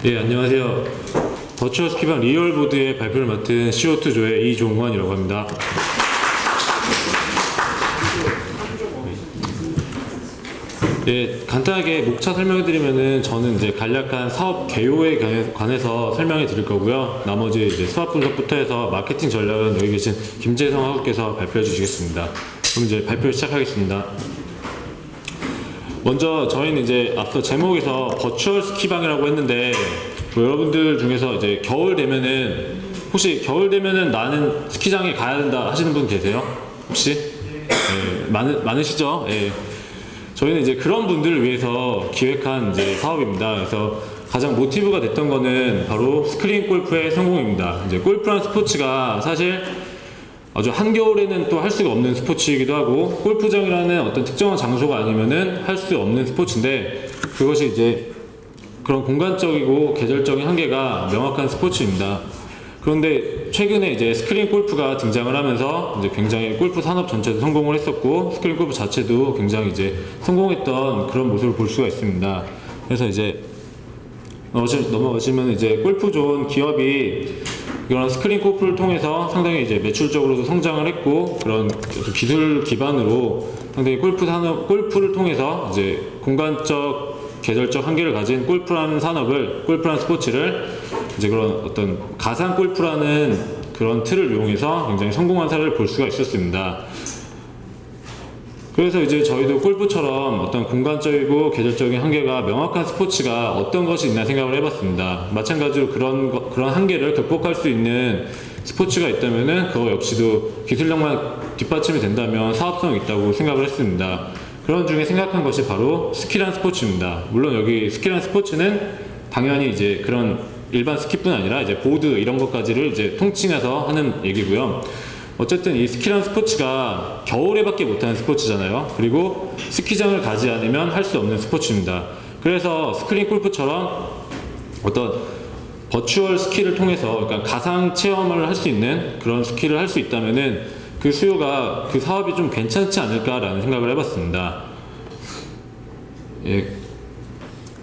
예, 안녕하세요. 버추얼 스키방 리얼보드의 발표를 맡은 CO2조의 이종환이라고 합니다. 예, 간단하게 목차 설명해 드리면은 저는 이제 간략한 사업 개요에 관해서 설명해 드릴 거고요. 나머지 이제 수학 분석부터 해서 마케팅 전략은 여기 계신 김재성 학우께서 발표해 주시겠습니다. 그럼 이제 발표 시작하겠습니다. 먼저 저희는 이제 앞서 제목에서 버추얼 스키방이라고 했는데 뭐 여러분들 중에서 이제 겨울 되면은 혹시 겨울 되면은 나는 스키장에 가야 된다 하시는 분 계세요? 혹시? 예, 많으시죠? 예. 저희는 이제 그런 분들을 위해서 기획한 이제 사업입니다. 그래서 가장 모티브가 됐던 거는 바로 스크린 골프의 성공입니다. 이제 골프란 스포츠가 사실 아주 한겨울에는 또 할 수가 없는 스포츠이기도 하고 골프장이라는 어떤 특정한 장소가 아니면은 할 수 없는 스포츠인데 그것이 이제 그런 공간적이고 계절적인 한계가 명확한 스포츠입니다. 그런데 최근에 이제 스크린 골프가 등장을 하면서 이제 굉장히 골프 산업 전체도 성공을 했었고 스크린 골프 자체도 굉장히 이제 성공했던 그런 모습을 볼 수가 있습니다. 그래서 이제 넘어가시면 이제 골프 좋은 기업이 이런 스크린 골프를 통해서 상당히 이제 매출적으로도 성장을 했고 그런 기술 기반으로 상당히 골프를 통해서 이제 공간적 계절적 한계를 가진 골프라는 스포츠를 이제 그런 어떤 가상 골프라는 그런 틀을 이용해서 굉장히 성공한 사례를 볼 수가 있었습니다. 그래서 이제 저희도 골프처럼 어떤 공간적이고 계절적인 한계가 명확한 스포츠가 어떤 것이 있나 생각을 해봤습니다. 마찬가지로 그런 한계를 극복할 수 있는 스포츠가 있다면은 그거 역시도 기술력만 뒷받침이 된다면 사업성이 있다고 생각을 했습니다. 그런 중에 생각한 것이 바로 스키란 스포츠입니다. 물론 여기 스키란 스포츠는 당연히 이제 그런 일반 스키뿐 아니라 이제 보드 이런 것까지를 이제 통칭해서 하는 얘기고요. 어쨌든 이 스키란 스포츠가 겨울에밖에 못하는 스포츠잖아요. 그리고 스키장을 가지 않으면 할 수 없는 스포츠입니다. 그래서 스크린 골프처럼 어떤 버추얼 스키를 통해서 그러니까 가상 체험을 할 수 있는 그런 스키를 할 수 있다면은 그 수요가 그 사업이 좀 괜찮지 않을까라는 생각을 해봤습니다. 예.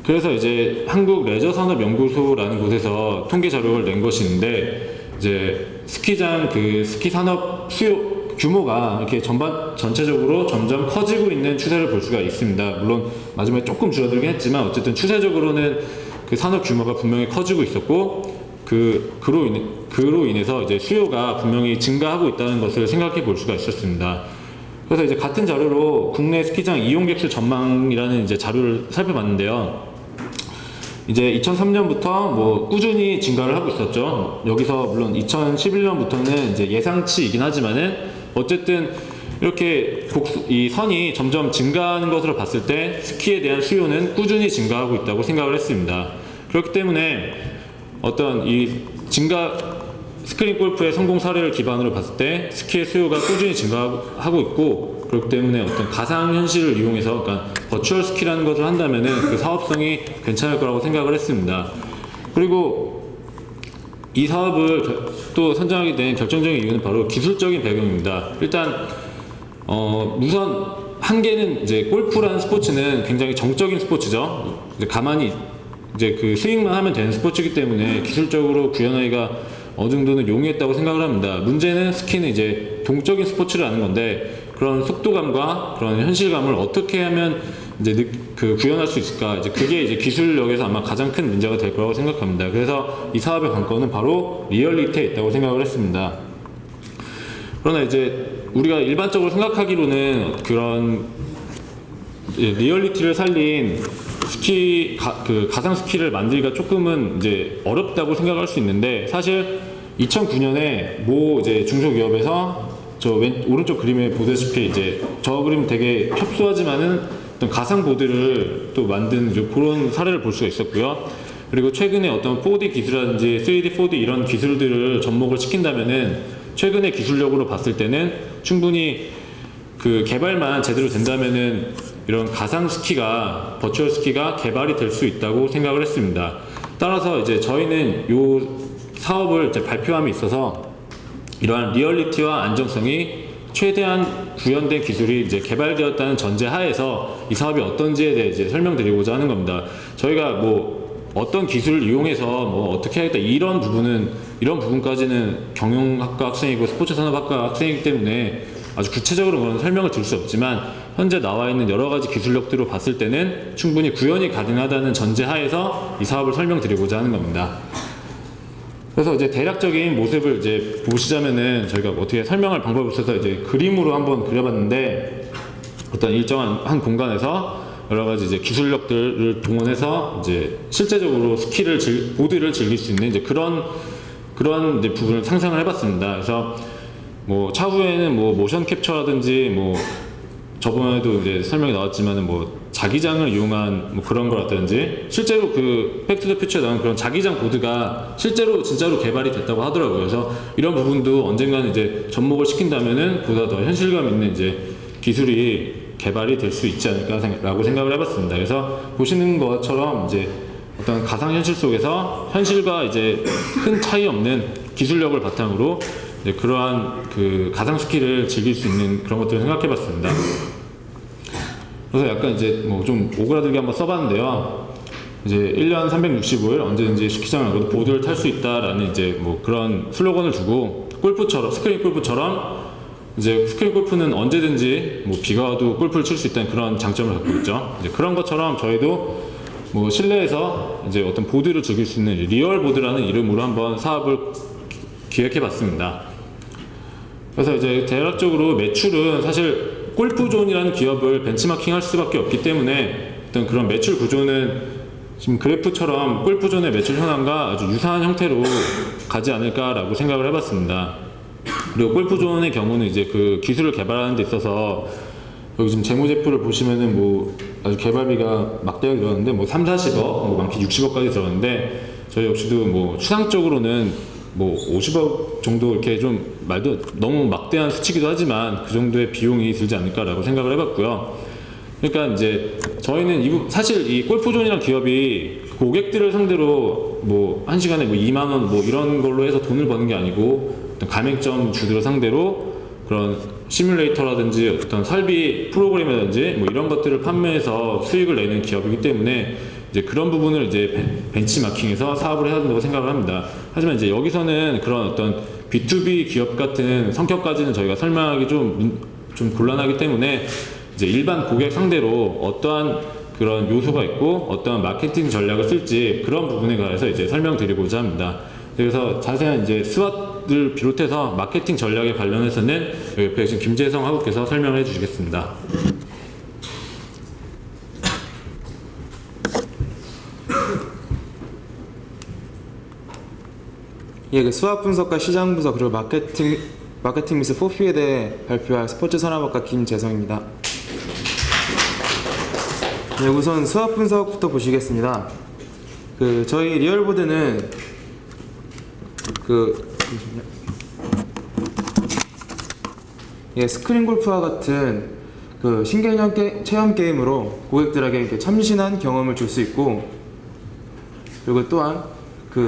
그래서 이제 한국레저산업연구소라는 곳에서 통계 자료를 낸 것이 있는데 이제 스키장 스키 산업 수요 규모가 이렇게 전체적으로 점점 커지고 있는 추세를 볼 수가 있습니다. 물론 마지막에 조금 줄어들긴 했지만 어쨌든 추세적으로는 그 산업 규모가 분명히 커지고 있었고 그로 인해서 이제 수요가 분명히 증가하고 있다는 것을 생각해 볼 수가 있었습니다. 그래서 이제 같은 자료로 국내 스키장 이용객수 전망이라는 이제 자료를 살펴봤는데요. 이제 2003년부터 뭐 꾸준히 증가를 하고 있었죠. 여기서 물론 2011년부터는 이제 예상치이긴 하지만은 어쨌든 이렇게 이 선이 점점 증가하는 것으로 봤을 때 스키에 대한 수요는 꾸준히 증가하고 있다고 생각을 했습니다. 그렇기 때문에 어떤 이 스크린 골프의 성공 사례를 기반으로 봤을 때 스키의 수요가 꾸준히 증가하고 있고 그렇기 때문에 어떤 가상현실을 이용해서 그러니까 버추얼 스키라는 것을 한다면은 그 사업성이 괜찮을 거라고 생각을 했습니다. 그리고 이 사업을 또 선정하게 된 결정적인 이유는 바로 기술적인 배경입니다. 일단 우선 한계는 이제 골프라는 스포츠는 굉장히 정적인 스포츠죠. 이제 가만히 이제 그 스윙만 하면 되는 스포츠이기 때문에 기술적으로 구현하기가 어느 정도는 용이했다고 생각을 합니다. 문제는 스키는 이제 동적인 스포츠를 하는 건데 그런 속도감과 그런 현실감을 어떻게 하면 이제 구현할 수 있을까? 이제 그게 이제 기술력에서 아마 가장 큰 문제가 될 거라고 생각합니다. 그래서 이 사업의 관건은 바로 리얼리티에 있다고 생각을 했습니다. 그러나 이제 우리가 일반적으로 생각하기로는 그런 리얼리티를 살린 가상 스키를 만들기가 조금은 이제 어렵다고 생각할 수 있는데 사실 2009년에 모 이제 중소기업에서 오른쪽 그림에 보다시피 이제 저 그림 되게 협소하지만은 어떤 가상 보드를 또 만든 그런 사례를 볼 수가 있었고요. 그리고 최근에 어떤 4D 기술이라든지 3D, 4D 이런 기술들을 접목을 시킨다면은 최근의 기술력으로 봤을 때는 충분히 그 개발만 제대로 된다면은 이런 가상 스키가 버추얼 스키가 개발이 될 수 있다고 생각을 했습니다. 따라서 이제 저희는 이 사업을 이제 발표함에 있어서 이러한 리얼리티와 안정성이 최대한 구현된 기술이 이제 개발되었다는 전제 하에서 이 사업이 어떤지에 대해 이제 설명드리고자 하는 겁니다. 저희가 뭐 어떤 기술을 이용해서 뭐 어떻게 하겠다 이런 부분까지는 경영학과 학생이고 스포츠산업학과 학생이기 때문에 아주 구체적으로 그런 설명을 드릴 수 없지만 현재 나와 있는 여러 가지 기술력들로 봤을 때는 충분히 구현이 가능하다는 전제하에서 이 사업을 설명드리고자 하는 겁니다. 그래서 이제 대략적인 모습을 이제 보시자면은 저희가 어떻게 설명할 방법이 없어서 이제 그림으로 한번 그려봤는데 어떤 일정한 한 공간에서 여러 가지 이제 기술력들을 동원해서 이제 실제적으로 보드를 즐길 수 있는 이제 그런 이제 부분을 상상을 해봤습니다. 그래서 뭐 차후에는 뭐 모션 캡처라든지 뭐 저번에도 이제 설명이 나왔지만은 뭐 자기장을 이용한 뭐 그런 거라든지 실제로 그 백투더퓨처에 나온 그런 자기장 보드가 진짜로 개발이 됐다고 하더라고요. 그래서 이런 부분도 언젠가는 이제 접목을 시킨다면은 보다 더 현실감 있는 이제 기술이 개발이 될 수 있지 않을까라고 생각을 해봤습니다. 그래서 보시는 것처럼 이제 어떤 가상현실 속에서 현실과 이제 큰 차이 없는 기술력을 바탕으로 이제 그러한 그 가상 스키를 즐길 수 있는 그런 것들을 생각해봤습니다. 그래서 약간 이제 뭐 좀 오그라들게 한번 써봤는데요. 이제 1년 365일 언제든지 스키장을 가도 보드를 탈 수 있다라는 이제 뭐 그런 슬로건을 두고 스크린 골프처럼 이제 스크린 골프는 언제든지 뭐 비가 와도 골프를 칠 수 있다는 그런 장점을 갖고 있죠. 이제 그런 것처럼 저희도 뭐 실내에서 이제 어떤 보드를 즐길 수 있는 리얼 보드라는 이름으로 한번 사업을 기획해봤습니다. 그래서 이제 대략적으로 매출은 사실 골프존이라는 기업을 벤치마킹할 수밖에 없기 때문에 어떤 그런 매출 구조는 지금 그래프처럼 골프존의 매출 현황과 아주 유사한 형태로 가지 않을까라고 생각을 해봤습니다. 그리고 골프존의 경우는 이제 그 기술을 개발하는 데 있어서 여기 지금 재무제표를 보시면은 뭐 아주 개발비가 막대하게 들어갔는데 뭐 3, 40억, 뭐 많게 60억까지 들어갔는데 저희 역시도 뭐 추상적으로는 뭐 50억 정도 이렇게 좀 말도 너무 막대한 수치기도 하지만 그 정도의 비용이 들지 않을까라고 생각을 해봤고요. 그러니까 이제 저희는 사실 이 골프존이라는 기업이 고객들을 상대로 뭐 1시간에 뭐 2만 원 뭐 이런 걸로 해서 돈을 버는 게 아니고 어떤 가맹점 주들을 상대로 그런 시뮬레이터라든지 어떤 설비 프로그램이라든지 뭐 이런 것들을 판매해서 수익을 내는 기업이기 때문에 이제 그런 부분을 이제 벤치마킹해서 사업을 해야 된다고 생각을 합니다. 하지만 이제 여기서는 그런 어떤 B2B 기업 같은 성격까지는 저희가 설명하기 좀 곤란하기 때문에 이제 일반 고객 상대로 어떠한 그런 요소가 있고 어떠한 마케팅 전략을 쓸지 그런 부분에 관해서 이제 설명드리고자 합니다. 그래서 자세한 이제 스왓을 비롯해서 마케팅 전략에 관련해서는 옆에 지금 김재성 학우께서 설명을 해주시겠습니다. 예, 그 수학 분석과 시장 분석 그리고 마케팅 및 포피에 대해 발표할 스포츠 산업학과 김재성입니다. 네, 우선 수학 분석부터 보시겠습니다. 저희 리얼보드는 스크린 골프와 같은 신개념 체험 게임으로 고객들에게 이렇게 참신한 경험을 줄 수 있고, 그리고 또한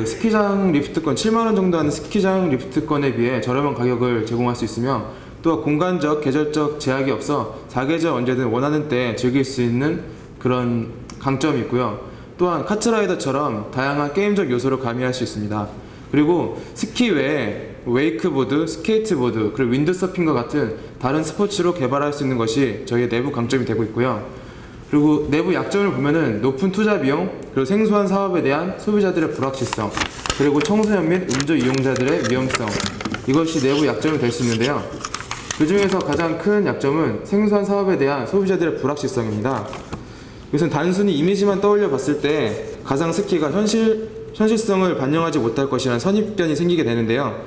스키장 리프트권 7만원 정도 하는 스키장 리프트권에 비해 저렴한 가격을 제공할 수 있으며, 또 공간적, 계절적 제약이 없어 사계절 언제든 원하는 때 즐길 수 있는 그런 강점이 있고요. 또한 카트라이더처럼 다양한 게임적 요소를 가미할 수 있습니다. 그리고 스키 외에 웨이크보드, 스케이트보드, 그리고 윈드서핑과 같은 다른 스포츠로 개발할 수 있는 것이 저희의 내부 강점이 되고 있고요. 그리고 내부 약점을 보면은 높은 투자 비용, 그리고 생소한 사업에 대한 소비자들의 불확실성, 그리고 청소년 및 음주 이용자들의 위험성, 이것이 내부 약점이 될 수 있는데요. 그 중에서 가장 큰 약점은 생소한 사업에 대한 소비자들의 불확실성입니다. 이것은 단순히 이미지만 떠올려 봤을 때 가상 스키가 현실성을 반영하지 못할 것이라는 선입견이 생기게 되는데요.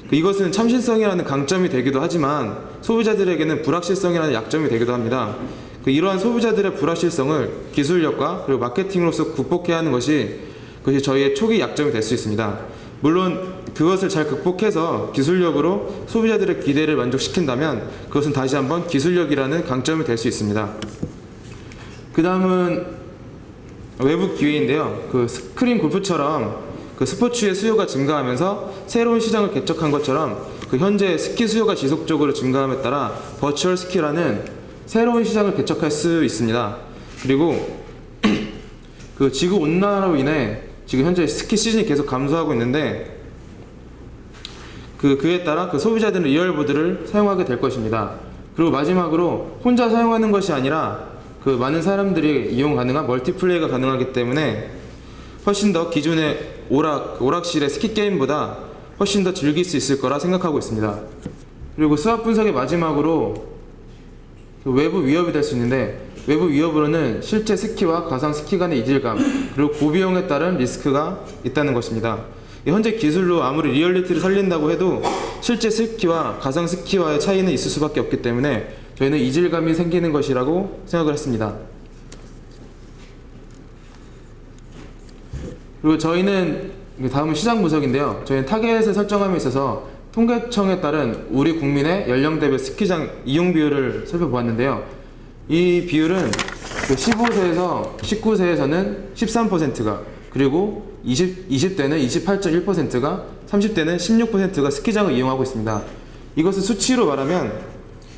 이것은 참신성이라는 강점이 되기도 하지만 소비자들에게는 불확실성이라는 약점이 되기도 합니다. 이러한 소비자들의 불확실성을 기술력과 그리고 마케팅으로서 극복해야 하는 것이 저희의 초기 약점이 될 수 있습니다. 물론 그것을 잘 극복해서 기술력으로 소비자들의 기대를 만족시킨다면 그것은 다시 한번 기술력이라는 강점이 될 수 있습니다. 그 다음은 외부 기회인데요. 스크린 골프처럼 스포츠의 수요가 증가하면서 새로운 시장을 개척한 것처럼 현재 스키 수요가 지속적으로 증가함에 따라 버추얼 스키라는 새로운 시장을 개척할 수 있습니다. 그리고 그 지구 온난화로 인해 지금 현재 스키 시즌이 계속 감소하고 있는데 그에 따라 그 소비자들은 리얼보드를 사용하게 될 것입니다. 그리고 마지막으로 혼자 사용하는 것이 아니라 그 많은 사람들이 이용 가능한 멀티플레이가 가능하기 때문에 훨씬 더 기존의 오락실의 스키 게임보다 훨씬 더 즐길 수 있을 거라 생각하고 있습니다. 그리고 수학 분석의 마지막으로 그 외부 위협이 될 수 있는데, 외부 위협으로는 실제 스키와 가상 스키 간의 이질감 그리고 고비용에 따른 리스크가 있다는 것입니다. 현재 기술로 아무리 리얼리티를 살린다고 해도 실제 스키와 가상 스키와의 차이는 있을 수밖에 없기 때문에 저희는 이질감이 생기는 것이라고 생각을 했습니다. 그리고 저희는 다음은 시장 분석인데요. 저희는 타겟을 설정함에 있어서 통계청에 따른 우리 국민의 연령대별 스키장 이용 비율을 살펴보았는데요. 이 비율은 15세에서 19세에서는 13%가, 그리고 20대는 28.1%가, 30대는 16%가 스키장을 이용하고 있습니다. 이것을 수치로 말하면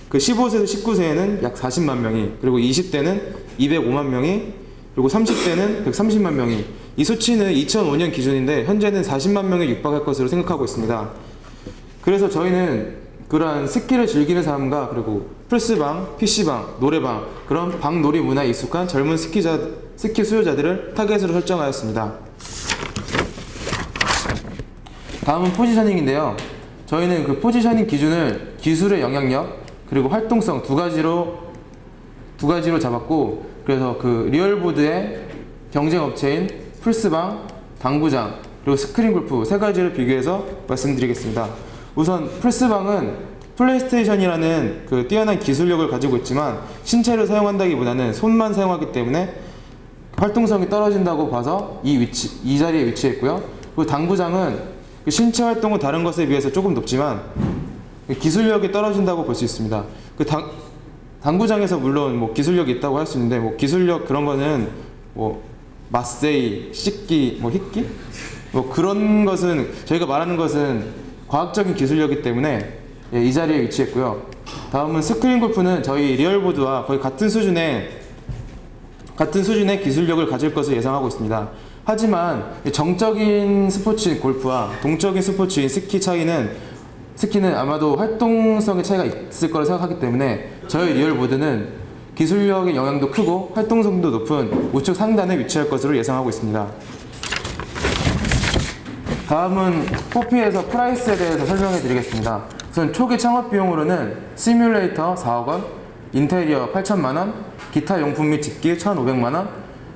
그 15세에서 19세에는 약 40만 명이, 그리고 20대는 205만 명이, 그리고 30대는 130만 명이, 이 수치는 2005년 기준인데 현재는 40만 명에 육박할 것으로 생각하고 있습니다. 그래서 저희는 그러한 스키를 즐기는 사람과 그리고 플스방, PC방, 노래방, 그런 방놀이 문화에 익숙한 젊은 스키 수요자들을 타겟으로 설정하였습니다. 다음은 포지셔닝인데요. 저희는 그 포지셔닝 기준을 기술의 영향력 그리고 활동성 두 가지로 잡았고, 그래서 그 리얼보드의 경쟁 업체인 플스방, 당구장, 그리고 스크린 골프 세 가지를 비교해서 말씀드리겠습니다. 우선 플스방은 플레이스테이션이라는 그 뛰어난 기술력을 가지고 있지만 신체를 사용한다기보다는 손만 사용하기 때문에 활동성이 떨어진다고 봐서 이 자리에 위치했고요. 그리고 당구장은 신체 활동은 다른 것에 비해서 조금 높지만 기술력이 떨어진다고 볼 수 있습니다. 당구장에서 물론 뭐 기술력이 있다고 할 수 있는데, 뭐 기술력 그런 거는 뭐 마세이, 씻기, 뭐 히끼? 뭐 그런 것은, 저희가 말하는 것은 과학적인 기술력이기 때문에 이 자리에 위치했고요. 다음은 스크린 골프는 저희 리얼보드와 거의 같은 수준의 기술력을 가질 것을 예상하고 있습니다. 하지만 정적인 스포츠인 골프와 동적인 스포츠인 스키는 아마도 활동성의 차이가 있을 거라 생각하기 때문에 저희 리얼보드는 기술력의 영향도 크고 활동성도 높은 우측 상단에 위치할 것으로 예상하고 있습니다. 다음은 포피에서 프라이스에 대해서 설명해 드리겠습니다. 우선 초기 창업 비용으로는 시뮬레이터 4억원, 인테리어 8천만원, 기타 용품 및 집기 1,500만원,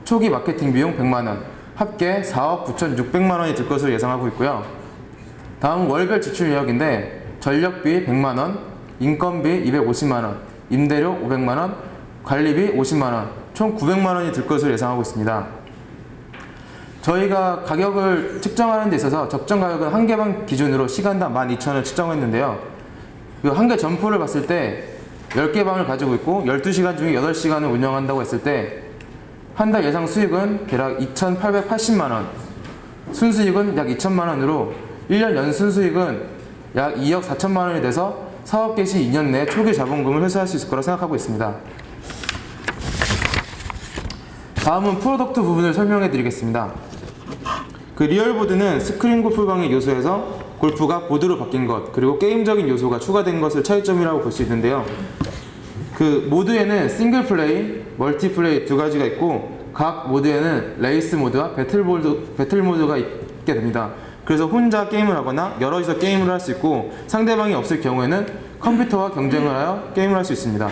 초기 마케팅 비용 100만원, 합계 4억 9,600만원이 들 것으로 예상하고 있고요. 다음 월별 지출 내역인데 전력비 100만원, 인건비 250만원, 임대료 500만원, 관리비 50만원, 총 900만원이 들 것으로 예상하고 있습니다. 저희가 가격을 측정하는 데 있어서 적정 가격은 한 개방 기준으로 시간당 12,000원을 측정했는데요. 그 한 개 점포를 봤을 때 10개 방을 가지고 있고 12시간 중에 8시간을 운영한다고 했을 때 한 달 예상 수익은 대략 2,880만원, 순수익은 약 2천만원으로 1년 연순 수익은 약 2억 4천만원이 돼서 사업 개시 2년 내에 초기 자본금을 회수할 수 있을 거라 생각하고 있습니다. 다음은 프로덕트 부분을 설명해 드리겠습니다. 그 리얼보드는 스크린 골프방의 요소에서 골프가 보드로 바뀐 것, 그리고 게임적인 요소가 추가된 것을 차이점이라고 볼 수 있는데요. 그 모드에는 싱글 플레이, 멀티 플레이 두 가지가 있고 각 모드에는 레이스 모드와 배틀 모드가 있게 됩니다. 그래서 혼자 게임을 하거나 여럿이서 게임을 할 수 있고, 상대방이 없을 경우에는 컴퓨터와 경쟁을 하여 게임을 할 수 있습니다.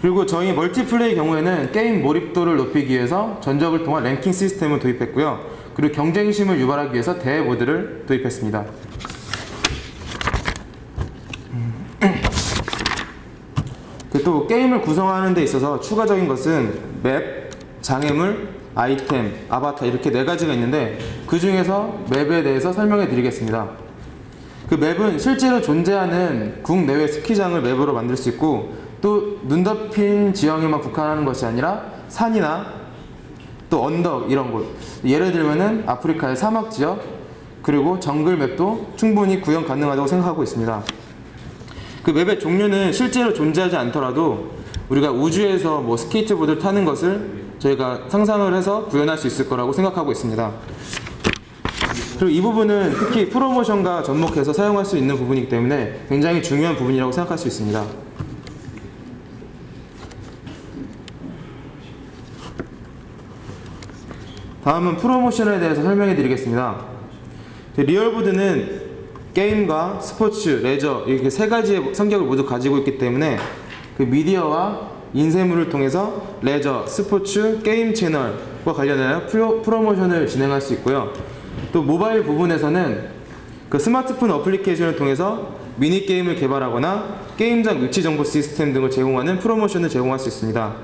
그리고 저희 멀티플레이 경우에는 게임 몰입도를 높이기 위해서 전적을 통한 랭킹 시스템을 도입했고요. 그리고 경쟁심을 유발하기 위해서 대회 모드를 도입했습니다. 또 게임을 구성하는 데 있어서 추가적인 것은 맵, 장애물, 아이템, 아바타 이렇게 4가지가 있는데 그 중에서 맵에 대해서 설명해 드리겠습니다. 그 맵은 실제로 존재하는 국내외 스키장을 맵으로 만들 수 있고, 또 눈 덮인 지형에만 국한하는 것이 아니라 산이나 또 언덕 이런 곳, 예를 들면은 아프리카의 사막 지역, 그리고 정글 맵도 충분히 구현 가능하다고 생각하고 있습니다. 그 맵의 종류는 실제로 존재하지 않더라도 우리가 우주에서 뭐 스케이트보드를 타는 것을 저희가 상상을 해서 구현할 수 있을 거라고 생각하고 있습니다. 그리고 이 부분은 특히 프로모션과 접목해서 사용할 수 있는 부분이기 때문에 굉장히 중요한 부분이라고 생각할 수 있습니다. 다음은 프로모션에 대해서 설명해 드리겠습니다. 리얼보드는 게임과 스포츠, 레저 이렇게 세 가지의 성격을 모두 가지고 있기 때문에 그 미디어와 인쇄물을 통해서 레저, 스포츠, 게임 채널과 관련하여 프로모션을 진행할 수 있고요. 또 모바일 부분에서는 그 스마트폰 어플리케이션을 통해서 미니게임을 개발하거나 게임장 위치 정보 시스템 등을 제공하는 프로모션을 제공할 수 있습니다.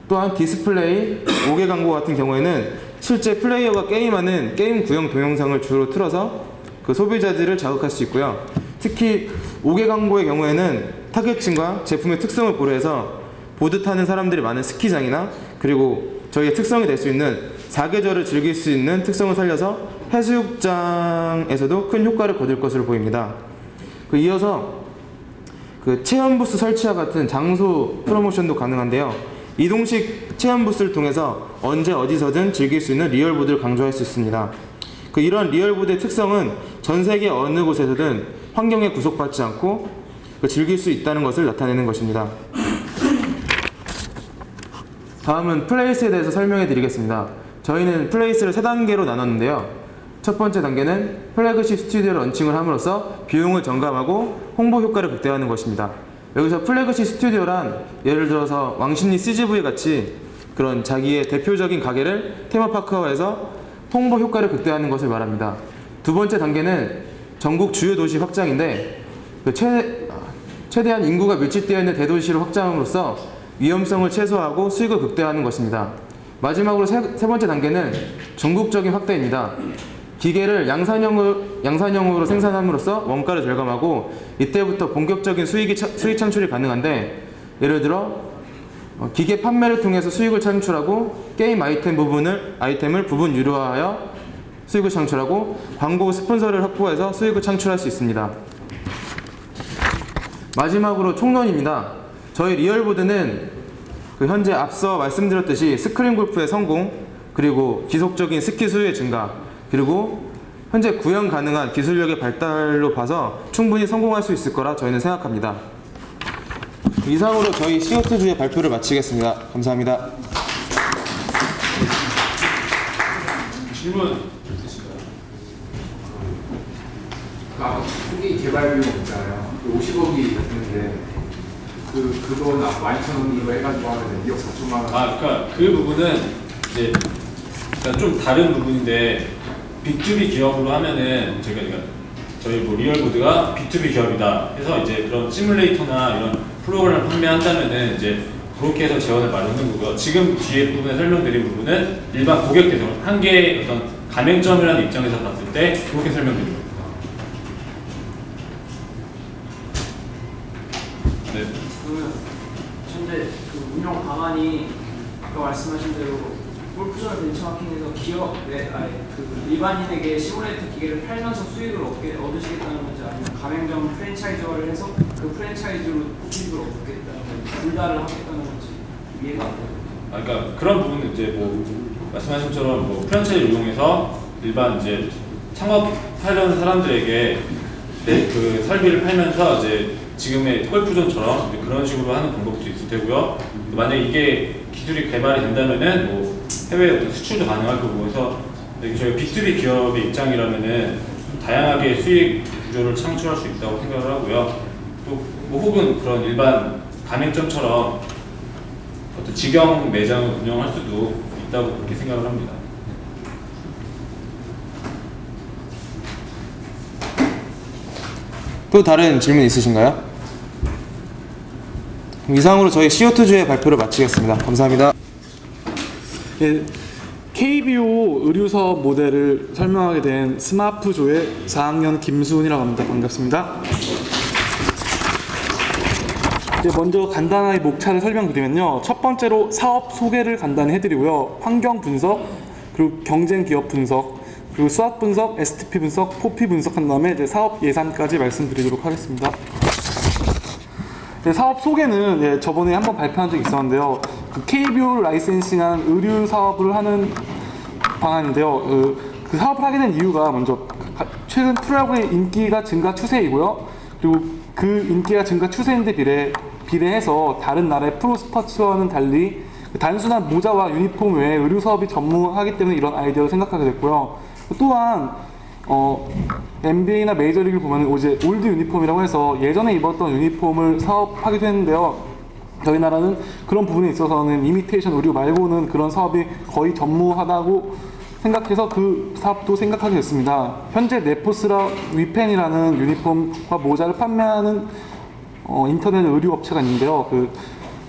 또한 디스플레이, 5개 광고 같은 경우에는 실제 플레이어가 게임하는 게임 구형 동영상을 주로 틀어서 그 소비자들을 자극할 수 있고요. 특히 5개 광고의 경우에는 타겟층과 제품의 특성을 고려해서 보드 타는 사람들이 많은 스키장이나 그리고 저희의 특성이 될 수 있는 사계절을 즐길 수 있는 특성을 살려서 해수욕장에서도 큰 효과를 거둘 것으로 보입니다. 이어서 그 체험 부스 설치와 같은 장소 프로모션도 가능한데요. 이동식 체험 부스를 통해서 언제 어디서든 즐길 수 있는 리얼보드를 강조할 수 있습니다. 이런 리얼보드의 특성은 전 세계 어느 곳에서든 환경에 구속받지 않고 즐길 수 있다는 것을 나타내는 것입니다. 다음은 플레이스에 대해서 설명해 드리겠습니다. 저희는 플레이스를 3단계로 나눴는데요. 첫 번째 단계는 플래그십 스튜디오 런칭을 함으로써 비용을 절감하고 홍보 효과를 극대화하는 것입니다. 여기서 플래그십 스튜디오란 예를 들어서 왕십리 CGV 같이 그런 자기의 대표적인 가게를 테마파크화해서 홍보 효과를 극대화하는 것을 말합니다. 두 번째 단계는 전국 주요 도시 확장인데 최대한 인구가 밀집되어 있는 대도시로 확장함으로써 위험성을 최소화하고 수익을 극대화하는 것입니다. 마지막으로 세 번째 단계는 전국적인 확대입니다. 기계를 양산형으로 생산함으로써 원가를 절감하고 이때부터 본격적인 수익 창출이 가능한데, 예를 들어 기계 판매를 통해서 수익을 창출하고 게임 아이템을 부분 유료화하여 수익을 창출하고 광고 스폰서를 확보해서 수익을 창출할 수 있습니다. 마지막으로 총론입니다. 저희 리얼보드는 현재 앞서 말씀드렸듯이 스크린 골프의 성공, 그리고 지속적인 스키 수요의 증가, 그리고 현재 구현 가능한 기술력의 발달로 봐서 충분히 성공할 수 있을 거라 저희는 생각합니다. 이상으로 저희 CO2주의 발표를 마치겠습니다. 감사합니다. 질문 있으신가요? 아까 초기 개발 비용 있잖아요. 50억이 있는데 그거 완성으로 해가지고 하면 2억 4천만 원. 그러니까 그 부분은 이제 좀 다른 부분인데, B2B 기업으로 하면은 저희 리얼보드가 B2B 기업이다 해서 이제 그런 시뮬레이터나 이런 프로그램을 판매한다면은 이제 그렇게 해서 재원을 마련하는 거고요. 지금 뒤에 부분에 설명드린 부분은 일반 고객 대상, 한 개의 어떤 가맹점이라는 입장에서 봤을 때 그렇게 설명드린 겁니다. 네. 그러면 현재 그 운영 방안이 아까 말씀하신 대로 골프존을 벤처마킹해서 그 일반인에게 시뮬레이터 기계를 팔면서 수익을 얻으시겠다는 건지, 아니면 가맹점 프랜차이즈화를 해서 그 프랜차이즈로 수익을 얻겠다는 건지, 둘 다를 하겠다는 건지 이해가 안 돼요. 그러니까 그런 부분은 이제 말씀하신 것처럼 프랜차이즈를 이용해서 일반 이제 창업하려는 사람들에게 그 설비를 팔면서 이제 지금의 골프존처럼 이제 그런 식으로 하는 방법도 있을 테고요. 만약에 이게 기술이 개발이 된다면은 해외 어떤 수출도 가능할 거고, 그래서 저희 B2B 기업의 입장이라면은 다양하게 수익 구조를 창출할 수 있다고 생각을 하고요. 또 혹은 그런 일반 가맹점처럼 어떤 직영 매장을 운영할 수도 있다고 그렇게 생각을 합니다. 또 다른 질문 있으신가요? 이상으로 저희 CO2주의 발표를 마치겠습니다. 감사합니다. 예, KBO 의류사업 모델을 설명하게 된 스마프조의 4학년 김수훈이라고 합니다. 반갑습니다. 먼저 간단하게 목차를 설명드리면요. 첫 번째로 사업 소개를 간단히 해드리고요. 환경 분석, 그리고 경쟁 기업 분석, 그리고 수학 분석, STP 분석, 포피 분석한 다음에 이제 사업 예산까지 말씀드리도록 하겠습니다. 네, 사업 소개는 예, 저번에 한번 발표한 적이 있었는데요. 그 KBO 라이센싱한 의류 사업을 하는 방안인데요. 그 사업을 하게 된 이유가 먼저 최근 프로야구의 인기가 증가 추세이고요. 그리고 그 인기가 증가 추세인데 비례해서 다른 나라의 프로 스포츠와는 달리 단순한 모자와 유니폼 외에 의류 사업이 전무하기 때문에 이런 아이디어를 생각하게 됐고요. 또한 NBA나 메이저리그를 보면 이제 올드 유니폼이라고 해서 예전에 입었던 유니폼을 사업하기도 했는데요. 저희 나라는 그런 부분에 있어서는 이미테이션 의류 말고는 그런 사업이 거의 전무하다고 생각해서 그 사업도 생각하게 됐습니다. 현재 네포스라 위펜이라는 유니폼과 모자를 판매하는 인터넷 의류 업체가 있는데요.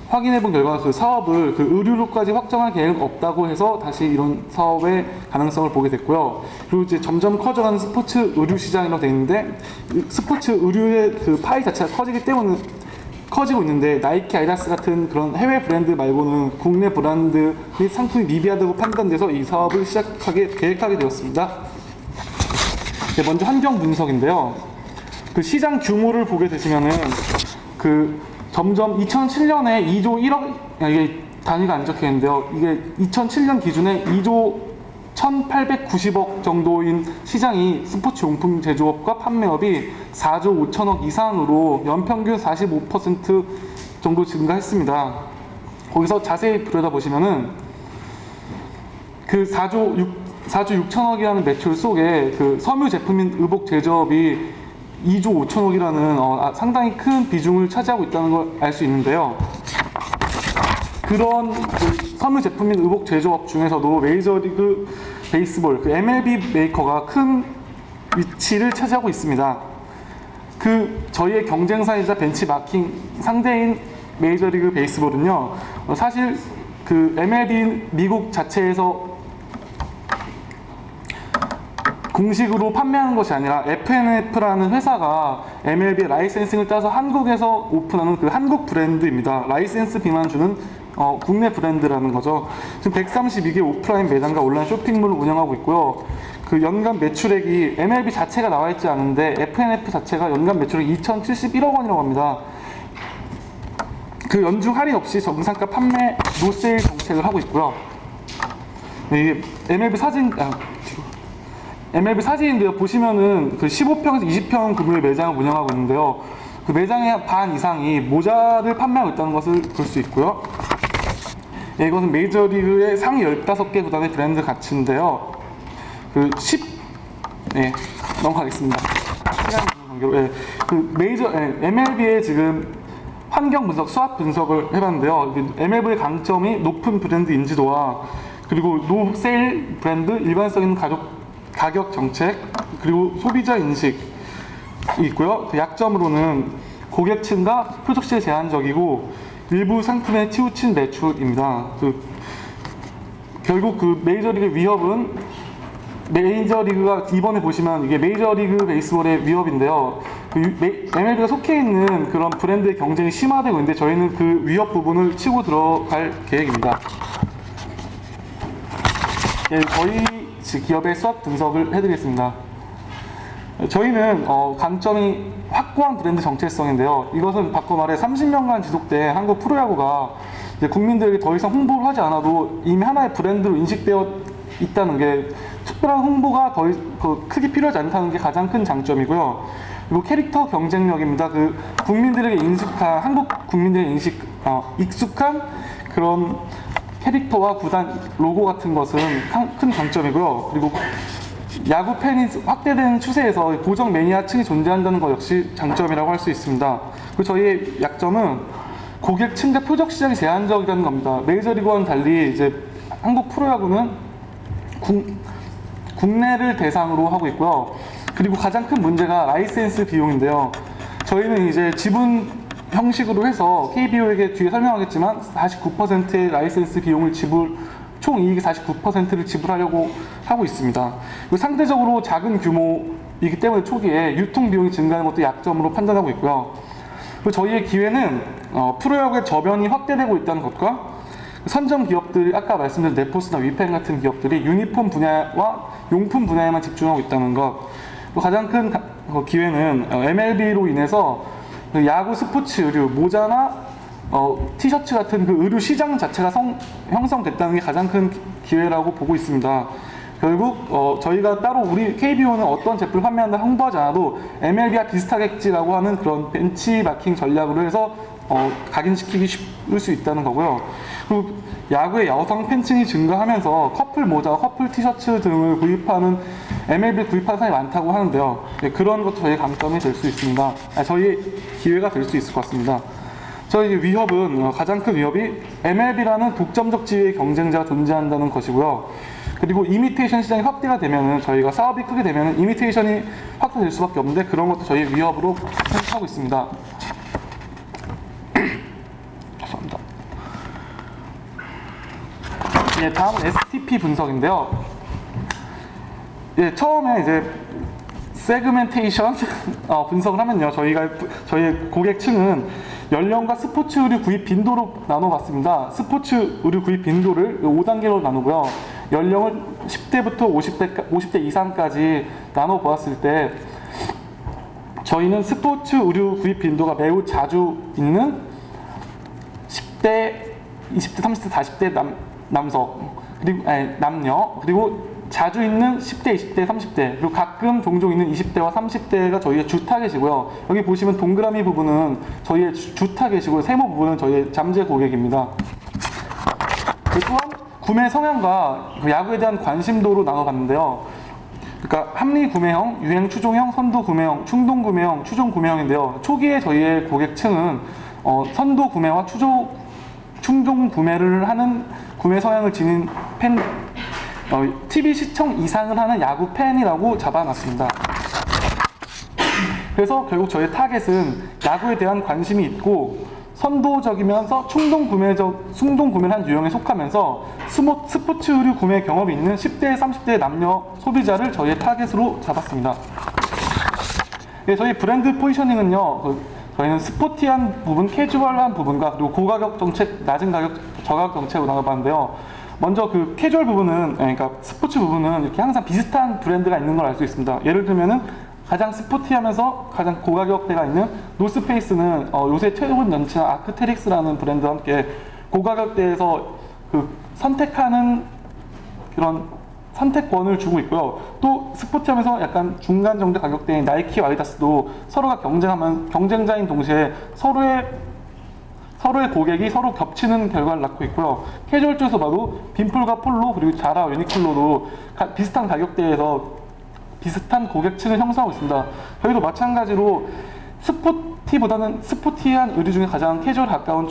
확인해본 결과 그 사업을 의류로까지 확정할 계획은 없다고 해서 다시 이런 사업의 가능성을 보게 됐고요. 그리고 이제 점점 커져가는 스포츠 의류 시장이라고 되어 있는데 스포츠 의류의 그 파이 자체가 커지고 있는데 나이키, 아디다스 같은 그런 해외 브랜드 말고는 국내 브랜드 및 상품이 미비하다고 판단돼서 이 사업을 계획하게 되었습니다. 네, 먼저 환경 분석인데요. 그 시장 규모를 보게 되시면은 점점 2007년에 2조 1억, 이게 단위가 안 적혀 있는데요. 이게 2007년 기준에 2조 1,890억 정도인 시장이 스포츠 용품 제조업과 판매업이 4조 5천억 이상으로 연평균 45% 정도 증가했습니다. 거기서 자세히 들여다보시면은 그 4조 6천억이라는 매출 속에 그 섬유 제품인 의복 제조업이 2조 5천억이라는 상당히 큰 비중을 차지하고 있다는 걸 알 수 있는데요. 그런 섬유 제품인 의복 제조업 중에서도 메이저리그 베이스볼, MLB 메이커가 큰 위치를 차지하고 있습니다. 저희의 경쟁사이자 벤치마킹 상대인 메이저리그 베이스볼은요, 사실 MLB 미국 자체에서 공식으로 판매하는 것이 아니라 FNF라는 회사가 MLB 라이센싱을 따서 한국에서 오픈하는 한국 브랜드입니다. 라이센스 비만 주는 국내 브랜드라는 거죠. 지금 132개 오프라인 매장과 온라인 쇼핑몰을 운영하고 있고요. 연간 매출액이 MLB 자체가 나와 있지 않은데 FNF 자체가 연간 매출액 2,071억 원이라고 합니다. 연중 할인 없이 정상가 판매 노세일 정책을 하고 있고요. 이게 MLB 사진인데요. 보시면은 15평에서 20평 규모의 매장을 운영하고 있는데요. 매장의 반 이상이 모자를 판매하고 있다는 것을 볼 수 있고요. 네, 이것은 메이저리그의 상위 15개 구단의 브랜드 가치인데요. 네, 넘어가겠습니다. 시간 관계로. MLB의 지금 환경 분석, 수압 분석을 해봤는데요. MLB의 강점이 높은 브랜드 인지도와 그리고 노 세일 브랜드, 일반성 있는 가격 정책, 그리고 소비자 인식이 있고요. 약점으로는 고객층과 표적시에 제한적이고 일부 상품에 치우친 매출입니다. 결국 메이저리그 위협은 메이저리그가 이번에 보시면 이게 메이저리그 베이스볼의 위협인데요. MLB가 속해 있는 그런 브랜드의 경쟁이 심화되고 있는데 저희는 그 위협 부분을 치고 들어갈 계획입니다. 예, 저희 기업의 수학 분석을 해드리겠습니다. 저희는 강점이 확고한 브랜드 정체성인데요. 이것은 바꿔 말해 30년간 지속된 한국 프로야구가 이제 국민들에게 더 이상 홍보를 하지 않아도 이미 하나의 브랜드로 인식되어 있다는 게 특별한 홍보가 크게 필요하지 않다는 게 가장 큰 장점이고요. 그리고 캐릭터 경쟁력입니다. 국민들에게 한국 국민들에게 익숙한 그런 캐릭터와 구단 로고 같은 것은 큰 장점이고요. 그리고 야구 팬이 확대되는 추세에서 고정 매니아층이 존재한다는 것 역시 장점이라고 할 수 있습니다. 그리고 저희의 약점은 고객층과 표적 시장이 제한적이라는 겁니다. 메이저리그와는 달리 이제 한국 프로야구는 국내를 대상으로 하고 있고요. 그리고 가장 큰 문제가 라이센스 비용인데요. 저희는 이제 지분 형식으로 해서 KBO에게 뒤에 설명하겠지만 49%의 라이센스 비용을 총 이익의 49%를 지불하려고 하고 있습니다. 그리고 상대적으로 작은 규모이기 때문에 초기에 유통 비용이 증가하는 것도 약점으로 판단하고 있고요. 그리고 저희의 기회는 프로야구의 저변이 확대되고 있다는 것과 선점 기업들이 아까 말씀드린 네포스나 위펜 같은 기업들이 유니폼 분야와 용품 분야에만 집중하고 있다는 것. 가장 큰 기회는 MLB로 인해서 그 야구 스포츠 의류, 모자나 티셔츠 같은 그 의류 시장 자체가 형성됐다는 게 가장 큰 기회라고 보고 있습니다. 결국 저희가 따로 우리 KBO는 어떤 제품을 판매한다 홍보하지 않아도 MLB와 비슷하겠지라고 하는 그런 벤치마킹 전략으로 해서 각인시키기 쉽을 수 있다는 거고요. 그리고 야구의 여성 팬층이 증가하면서 커플 모자, 커플 티셔츠 등을 구입하는 MLB 구입하는 사람이 많다고 하는데요. 네, 그런 것도 저희 강점이 될 수 있습니다. 저희 기회가 될 수 있을 것 같습니다. 저희 위협은 가장 큰 위협이 MLB라는 독점적 지위의 경쟁자가 존재한다는 것이고요. 그리고 이미테이션 시장이 확대가 되면은 저희가 사업이 크게 되면은 이미테이션이 확대될 수밖에 없는데 그런 것도 저희 위협으로 생각하고 있습니다. 죄송합니다. 예, 다음은 STP 분석인데요. 예, 처음에 이제 세그멘테이션 분석을 하면요, 저희 고객층은 연령과 스포츠 의류 구입 빈도로 나눠봤습니다. 스포츠 의류 구입 빈도를 5단계로 나누고요. 연령을 10대부터 50대 이상까지 나눠보았을 때 저희는 스포츠 의류 구입 빈도가 매우 자주 있는 10대, 20대, 30대, 40대 남녀, 그리고 자주 있는 10대, 20대, 30대, 그리고 가끔 종종 있는 20대와 30대가 저희의 주 타겟이고요. 여기 보시면 동그라미 부분은 저희의 주 타겟이고 세모 부분은 저희의 잠재 고객입니다. 또한 구매 성향과 야구에 대한 관심도로 나눠봤는데요. 그러니까 합리 구매형, 유행 추종형, 선도 구매형, 충동 구매형, 추종 구매형인데요. 초기에 저희의 고객층은 선도 구매와 충동 구매를 하는 구매 성향을 지닌 팬, TV 시청 이상을 하는 야구 팬이라고 잡아놨습니다. 그래서 결국 저희 타겟은 야구에 대한 관심이 있고 선도적이면서 충동 구매를 한 유형에 속하면서 스포츠 의류 구매 경험이 있는 10대, 30대 남녀 소비자를 저희의 타겟으로 잡았습니다. 네, 저희 브랜드 포지셔닝은요, 저희는 스포티한 부분, 캐주얼한 부분과 그리고 고가격 정책, 낮은 가격, 저가격 정책으로 나눠봤는데요. 먼저 그 캐주얼 부분은, 그러니까 스포츠 부분은 이렇게 항상 비슷한 브랜드가 있는 걸 알 수 있습니다. 예를 들면은 가장 스포티하면서 가장 고가격대가 있는 노스페이스는 요새 최근 런치한 아크테릭스라는 브랜드와 함께 고가격대에서 그 선택하는 그런 선택권을 주고 있고요. 또 스포티하면서 약간 중간 정도 가격대인 나이키와 아디다스도 서로가 경쟁자인 동시에 서로의 고객이 서로 겹치는 결과를 낳고 있고요. 캐주얼 쪽에서 봐도 빈폴과 폴로 그리고 자라, 유니클로도 비슷한 가격대에서 비슷한 고객층을 형성하고 있습니다. 저희도 마찬가지로 스포티보다는 스포티한 의류 중에 가장 캐주얼 가까운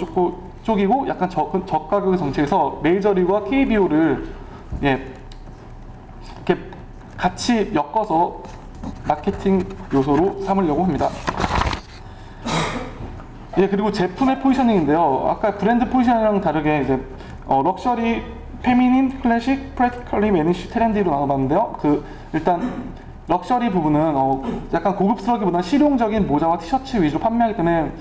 쪽이고 약간 저가격의 정책에서 메이저리그와 KBO를 이렇게 같이 엮어서 마케팅 요소로 삼으려고 합니다. 예, 그리고 제품의 포지셔닝인데요. 아까 브랜드 포지셔닝이랑 다르게 이제 럭셔리, 페미닌, 클래식, 프랙티컬리, 매니쉬, 트렌디로 나눠봤는데요. 일단 럭셔리 부분은 약간 고급스러기보다는 실용적인 모자와 티셔츠 위주로 판매하기 때문에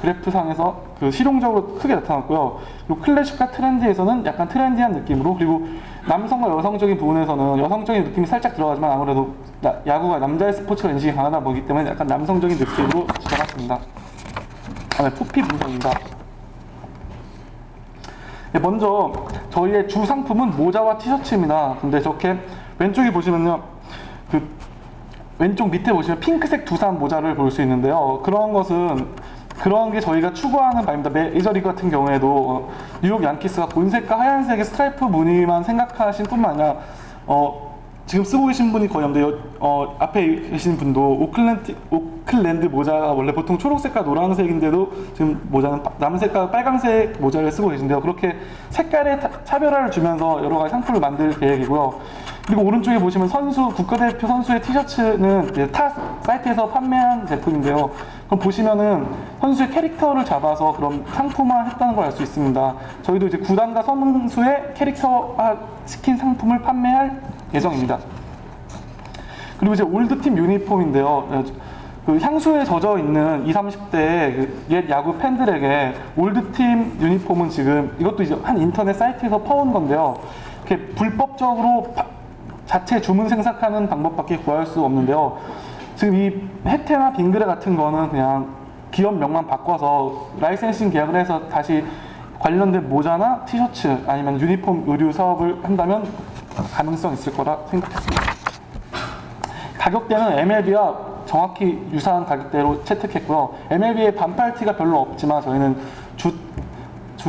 그래프상에서 그 실용적으로 크게 나타났고요. 그리고 클래식과 트렌디에서는 약간 트렌디한 느낌으로, 그리고 남성과 여성적인 부분에서는 여성적인 느낌이 살짝 들어가지만 아무래도 야구가 남자의 스포츠가 인식이 강하다 보기 때문에 약간 남성적인 느낌으로 잡았습니다. 토피 분석입니다. 먼저 저희의 주 상품은 모자와 티셔츠입니다. 근데 저렇게 왼쪽에 보시면요, 왼쪽 밑에 보시면 핑크색 두산 모자를 볼 수 있는데요. 그런 게 저희가 추구하는 바입니다. 메이저리그 같은 경우에도 뉴욕 양키스가 본색과 하얀색의 스트라이프 무늬만 생각하신 뿐만 아니라 지금 쓰고 계신 분이 거의 없는데 앞에 계신 분도 오클랜드 모자가 원래 보통 초록색과 노란색인데도 지금 모자는 남색과 빨강색 모자를 쓰고 계신데요. 그렇게 색깔의 차별화를 주면서 여러 가지 상품을 만들 계획이고요. 그리고 오른쪽에 보시면 국가대표 선수의 티셔츠는 이제 타 사이트에서 판매한 제품인데요. 그럼 보시면은 선수의 캐릭터를 잡아서 그런 상품화 했다는 걸 알 수 있습니다. 저희도 이제 구단과 선수의 캐릭터화 시킨 상품을 판매할 예정입니다. 그리고 이제 올드팀 유니폼인데요. 그 향수에 젖어 있는 20, 30대 옛 야구 팬들에게 올드팀 유니폼은 지금 이것도 이제 한 인터넷 사이트에서 퍼온 건데요. 이렇게 불법적으로 자체 주문 생산하는 방법밖에 구할 수 없는데요. 지금 이 혜태나 빙그레 같은 거는 그냥 기업명만 바꿔서 라이센싱 계약을 해서 다시 관련된 모자나 티셔츠 아니면 유니폼 의류 사업을 한다면 가능성 있을 거라 생각했습니다. 가격대는 MLB와 정확히 유사한 가격대로 채택했고요. MLB의 반팔티가 별로 없지만 저희는 주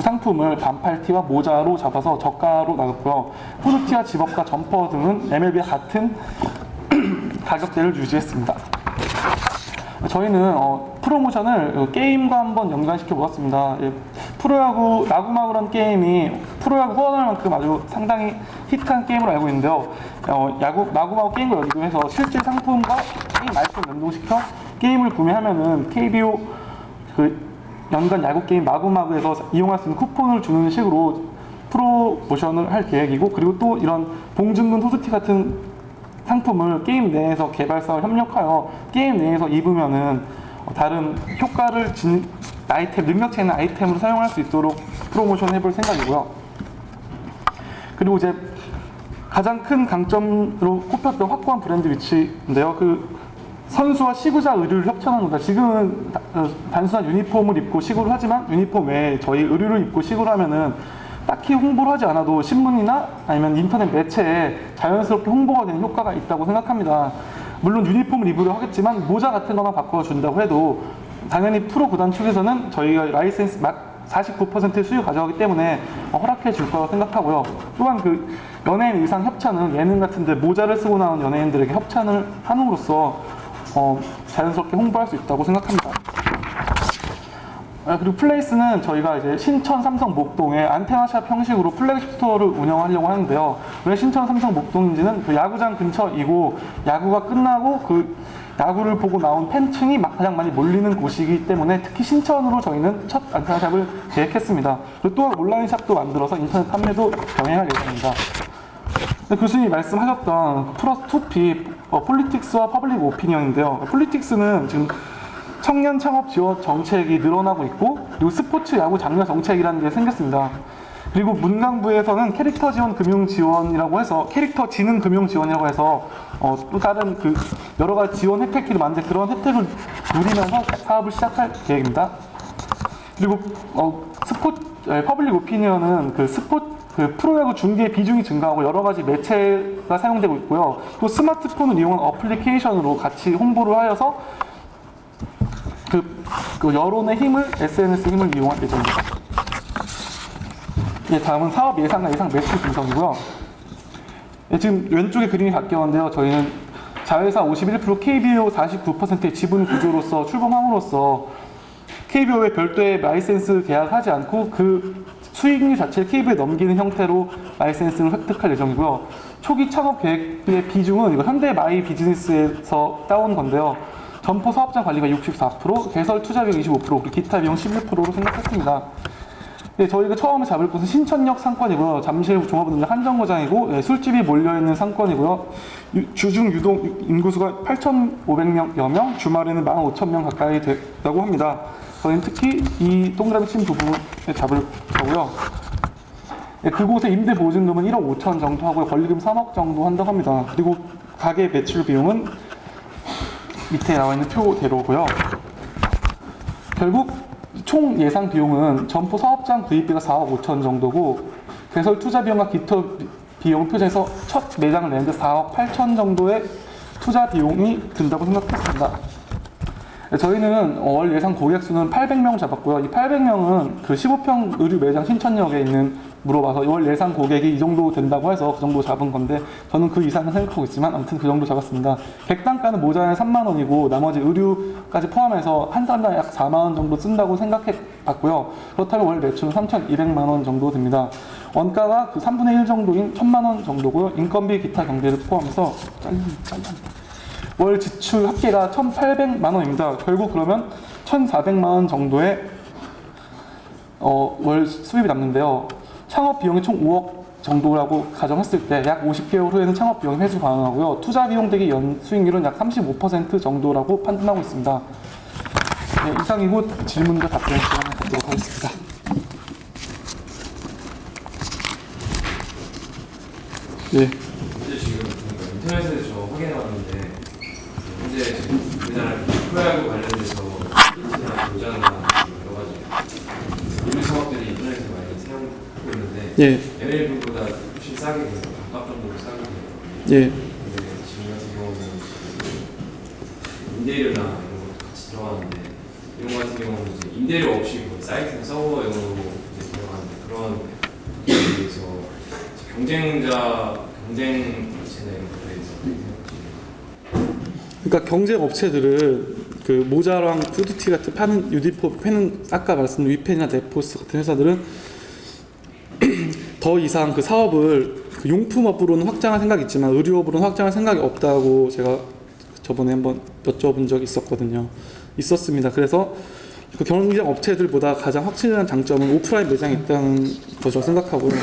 상품을 반팔티와 모자로 잡아서 저가로 나눴고요. 후드티와 집업과 점퍼 등은 MLB와 같은 가격대를 유지했습니다. 저희는 프로모션을 게임과 한번 연관시켜 보았습니다. 프로야구 라구마구란 게임이 프로야구 후원할 만큼 아주 상당히 히트한 게임으로 알고 있는데요. 라구마구 게임과 연동해서 실제 상품과 게임 아이템을 연동시켜 게임을 구매하면은 KBO 연간 야구 게임 마구마구에서 이용할 수 있는 쿠폰을 주는 식으로 프로모션을 할 계획이고, 그리고 또 이런 봉준근 후드티 같은 상품을 게임 내에서 개발사와 협력하여 게임 내에서 입으면은 다른 효과를 지닌 아이템, 능력치 있는 아이템으로 사용할 수 있도록 프로모션 해볼 생각이고요. 그리고 이제 가장 큰 강점으로 꼽혔던 확고한 브랜드 위치인데요. 선수와 시구자 의류를 협찬하는 겁니다. 지금은 단순한 유니폼을 입고 시구를 하지만 유니폼 외에 저희 의류를 입고 시구를 하면은 딱히 홍보를 하지 않아도 신문이나 아니면 인터넷 매체에 자연스럽게 홍보가 되는 효과가 있다고 생각합니다. 물론 유니폼을 입으려 하겠지만 모자 같은 것만 바꿔준다고 해도 당연히 프로 구단 측에서는 저희가 라이센스 막 49%의 수익을 가져가기 때문에 허락해 줄 거라고 생각하고요. 또한 연예인 의상 협찬은 예능 같은데 모자를 쓰고 나온 연예인들에게 협찬을 함으로써 자연스럽게 홍보할 수 있다고 생각합니다. 그리고 플레이스는 저희가 이제 신천 삼성 목동에 안테나샵 형식으로 플래그십 스토어를 운영하려고 하는데요. 왜 신천 삼성 목동인지는 야구장 근처이고 야구가 끝나고 야구를 보고 나온 팬층이 가장 많이 몰리는 곳이기 때문에 특히 신천으로 저희는 첫 안테나샵을 계획했습니다. 그리고 또 온라인샵도 만들어서 인터넷 판매도 병행할 예정입니다. 교수님이 말씀하셨던 플러스 2P 폴리틱스와 퍼블릭 오피니언인데요. 폴리틱스는 지금 청년 창업 지원 정책이 늘어나고 있고, 그리고 스포츠 야구 장려 정책이라는 게 생겼습니다. 그리고 문광부에서는 캐릭터 지원 금융 지원이라고 해서 캐릭터 지능 금융 지원이라고 해서 또 다른 여러 가지 지원 혜택들이 많은데 그런 혜택을 누리면서 사업을 시작할 계획입니다. 그리고 퍼블릭 오피니언은 프로야구 중계 비중이 증가하고 여러 가지 매체가 사용되고 있고요. 또 스마트폰을 이용한 어플리케이션으로 같이 홍보를 하여서 여론의 힘을, SNS 힘을 이용할 예정입니다. 다음은 사업 예상과 예상 매출 분석이고요. 지금 왼쪽에 그림이 바뀌었는데요. 저희는 자회사 51%, KBO 49%의 지분 구조로서 출범함으로써 KBO에 별도의 라이센스 계약을 하지 않고 수익률 자체를 KBO에 넘기는 형태로 라이센스를 획득할 예정이고요. 초기 창업 계획의 비중은 현대 마이 비즈니스에서 따온 건데요. 점포 사업장 관리가 64%, 개설 투자 비용 25%, 그리고 기타 비용 11%로 생각했습니다. 저희가 처음에 잡을 곳은 신천역 상권이고요. 잠실 종합운동장 한정거장이고, 술집이 몰려있는 상권이고요. 주중 유동 인구수가 8,500여 명, 주말에는 15,000명 가까이 된다고 합니다. 저희는 특히 이 동그라미 친 부분에 잡을 거고요. 그곳의 임대 보증금은 1억 5천 정도 하고요. 권리금 3억 정도 한다고 합니다. 그리고 가게 매출 비용은 밑에 나와 있는 표대로고요. 결국 총 예상 비용은 점포 사업장 구입비가 4억 5천 정도고, 개설 투자 비용과 기타 비용 표준에서 첫 매장을 내는데 4억 8천 정도의 투자 비용이 든다고 생각했습니다. 저희는 월 예상 고객 수는 800명 잡았고요. 이 800명은 15평 의류 매장 신천역에 있는 물어봐서 월 예상 고객이 이 정도 된다고 해서 그 정도 잡은 건데, 저는 그 이상은 생각하고 있지만 아무튼 그 정도 잡았습니다. 객단가는 모자에 3만 원이고 나머지 의류까지 포함해서 한 사람당 약 4만 원 정도 쓴다고 생각해 봤고요. 그렇다면 월 매출은 3,200만 원 정도 됩니다. 원가가 3분의 1 정도인 1,000만 원 정도고요. 인건비 기타 경비를 포함해서 월 지출 합계가 1,800만 원입니다. 결국 그러면 1,400만 원 정도의 월 수입이 남는데요. 창업 비용이 총 5억 정도라고 가정했을 때 약 50개월 후에는 창업 비용이 회수 가능하고요. 투자 비용 대비 연 수익률은 약 35% 정도라고 판단하고 있습니다. 네, 이상이고 질문과 답변 시간을 갖도록 하겠습니다. 네. 현재 지금 인터넷에서 확인해봤는데 현재 지금 우리나라 프로야구 관련돼서 모자나 여러 가지 의류 사업들이 인터넷에서 많이 사용하고 있는데 예, MLB보다 훨씬 싸게 돼요. 반값 정도로 싸게 돼요. 예, 근데 지금 같은 경우는 임대료나 이런 것도 같이 들어가는데 이런 거 같은 경우는 이제 임대료 없이 뭐 사이트 서버용으로 이제 들어가는데 그런 거에 대해서 경쟁 자체나 이런 것에 대해서 어떻게 생각하시나요? 그러니까 경쟁 업체들은 그 모자랑 후드티 같은 파는 유니폼 파는 아까 말씀드린 위펜이나 네포스 같은 회사들은 더 이상 그 사업을 그 용품업으로는 확장할 생각이 있지만 의류업으로는 확장할 생각이 없다고 제가 저번에 한번 여쭤본 적이 있었습니다. 그래서 그 경쟁 업체들보다 가장 확실한 장점은 오프라인 매장에 있다는 것을 생각하고요.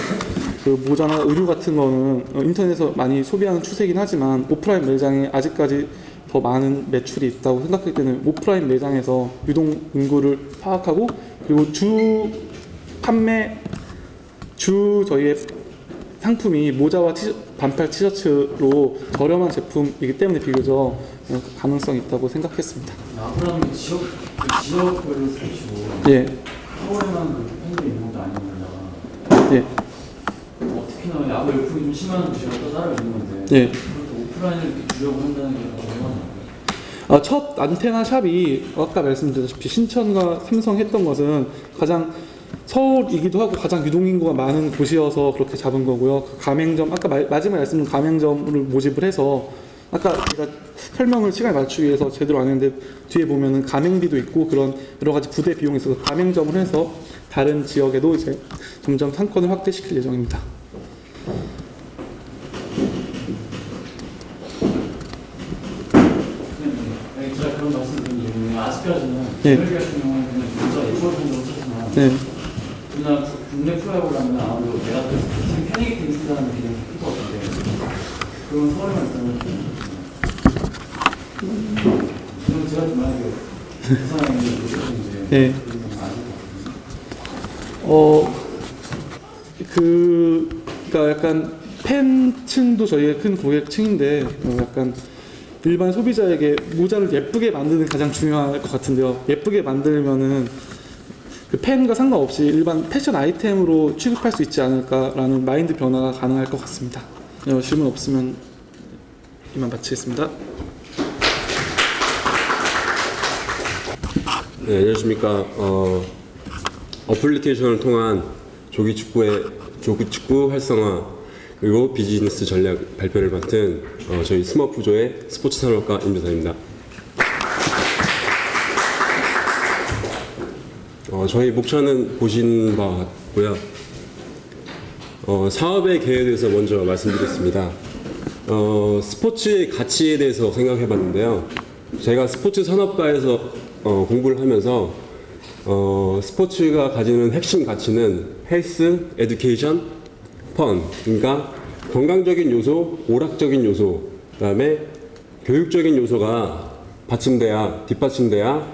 그 모자나 의류 같은 거는 인터넷에서 많이 소비하는 추세이긴 하지만 오프라인 매장에 아직까지 더 많은 매출이 있다고 생각하기 때문에 오프라인 매장에서 유동 인구를 파악하고 그리고 저희의 상품이 모자와 반팔 티셔츠로 저렴한 제품이기 때문에 비교적 가능성이 있다고 생각했습니다. 앞으로는 지역별로 스포츠고 예, 서울에만 그 팬들이 있는 것도 아니면 예, 특히나 야구 열풍이 좀 심한 지역이 또 따로 있는 건데 예. 그것도 오프라인을 이렇게 주려고 한다는 게 얼마나 첫 안테나 샵이 아까 말씀드렸다시피 신천과 삼성 했던 것은 가장 서울이기도 하고 가장 유동인구가 많은 곳이어서 그렇게 잡은 거고요. 그 가맹점 아까 마지막에 말씀드린 가맹점을 모집을 해서 아까 제가 설명을 시간에 맞추기 위해서 제대로 안 했는데 뒤에 보면은 가맹비도 있고 그런 여러 가지 부대 비용이 있어서 가맹점을 해서 다른 지역에도 이제 점점 상권을 확대시킬 예정입니다. 제가 그런 말씀드린 이유는 아직까지는 예. MLB 같은 경우는 그냥 진짜 예술 정도로 쳤지만 네, 우리나라 국내 프로야구라면 아무래도 내가 지금 패닉 댄스라는 개념이 클 것 같은데 그런 서울에만 있다면 그럼 제가 좀 만약에 부산에 있는 모습인데 예. 그런 건 아실 것 같은데 그러니까 약간 팬층도 저희의 큰 고객층인데 약간 일반 소비자에게 모자를 예쁘게 만드는 게 가장 중요할 것 같은데요. 예쁘게 만들면은 그 팬과 상관없이 일반 패션 아이템으로 취급할 수 있지 않을까라는 마인드 변화가 가능할 것 같습니다. 질문 없으면 이만 마치겠습니다. 네, 안녕하십니까. 어플리케이션을 통한 조기축구 활성화 그리고 비즈니스 전략 발표를 맡은 저희 스머프조의 스포츠 산업과 임대사입니다. 저희 목차는 보신 바 같고요. 사업의 계획에 대해서 먼저 말씀드리겠습니다. 스포츠의 가치에 대해서 생각해 봤는데요. 제가 스포츠 산업과에서 공부를 하면서 스포츠가 가지는 핵심 가치는 헬스, 에듀케이션, 펀, 그러니까 건강적인 요소, 오락적인 요소, 그다음에 교육적인 요소가 뒷받침돼야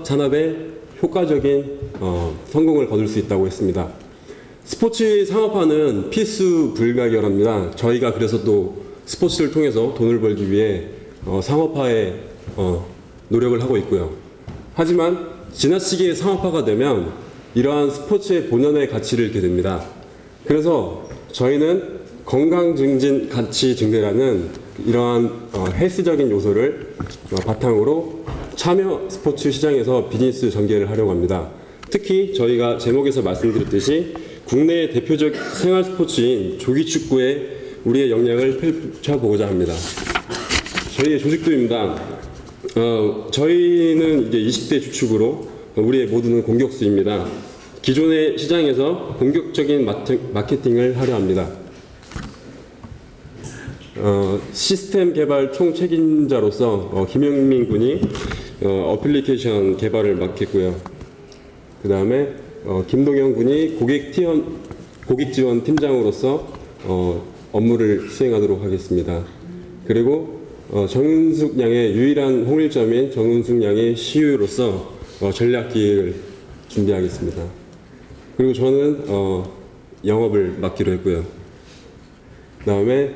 산업의 효과적인 성공을 거둘 수 있다고 했습니다. 스포츠 상업화는 필수 불가결합니다. 저희가 그래서 또 스포츠를 통해서 돈을 벌기 위해 상업화에 노력을 하고 있고요. 하지만 지나치게 상업화가 되면 이러한 스포츠의 본연의 가치를 잃게 됩니다. 그래서 저희는 건강 증진 가치 증대라는 이러한 헬스적인 요소를 바탕으로 참여 스포츠 시장에서 비즈니스 전개를 하려고 합니다. 특히 저희가 제목에서 말씀드렸듯이 국내의 대표적 생활 스포츠인 조기축구에 우리의 역량을 펼쳐보고자 합니다. 저희의 조직도입니다. 저희는 이제 20대 주축으로 우리의 모두는 공격수입니다. 기존의 시장에서 공격적인 마케팅을 하려 합니다. 시스템 개발 총책임자로서 김영민 군이 어플리케이션 개발을 맡겠고요. 그 다음에 김동현 군이 고객 지원 팀장으로서 업무를 수행하도록 하겠습니다. 그리고 정은숙 양의 유일한 홍일점인 정은숙 양의 CEO로서 전략 기획을 준비하겠습니다. 그리고 저는 영업을 맡기로 했고요. 그 다음에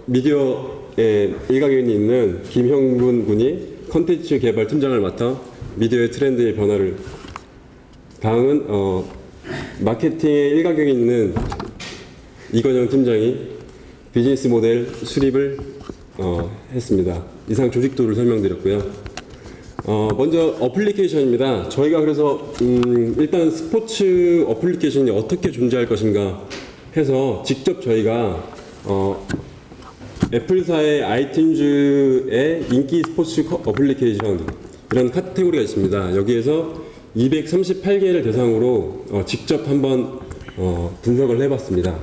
미디어에 일가견이 있는 김형군 군이 컨텐츠 개발 팀장을 맡아 미디어의 트렌드의 변화를. 다음은 마케팅에 일가견이 있는 이건영 팀장이 비즈니스 모델 수립을 했습니다. 이상 조직도를 설명드렸고요. 먼저 어플리케이션입니다. 저희가 그래서 일단 스포츠 어플리케이션이 어떻게 존재할 것인가 해서 직접 저희가 애플사의 아이튠즈의 인기 스포츠 어플리케이션 이런 카테고리가 있습니다. 여기에서 238개를 대상으로 직접 한번 분석을 해봤습니다.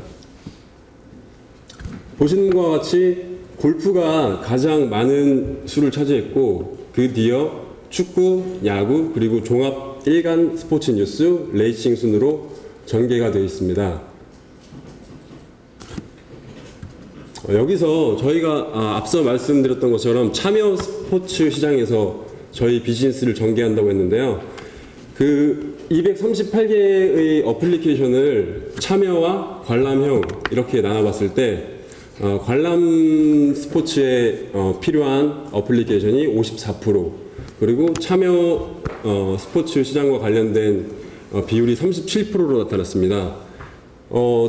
보시는 것과 같이 골프가 가장 많은 수를 차지했고 그 뒤어 축구, 야구, 그리고 종합 일간 스포츠 뉴스, 레이싱 순으로 전개가 되어 있습니다. 여기서 저희가 앞서 말씀드렸던 것처럼 참여 스포츠 시장에서 저희 비즈니스를 전개한다고 했는데요. 그 238개의 어플리케이션을 참여와 관람형 이렇게 나눠봤을 때 관람 스포츠에 필요한 어플리케이션이 54%, 그리고 참여 스포츠 시장과 관련된 비율이 37%로 나타났습니다.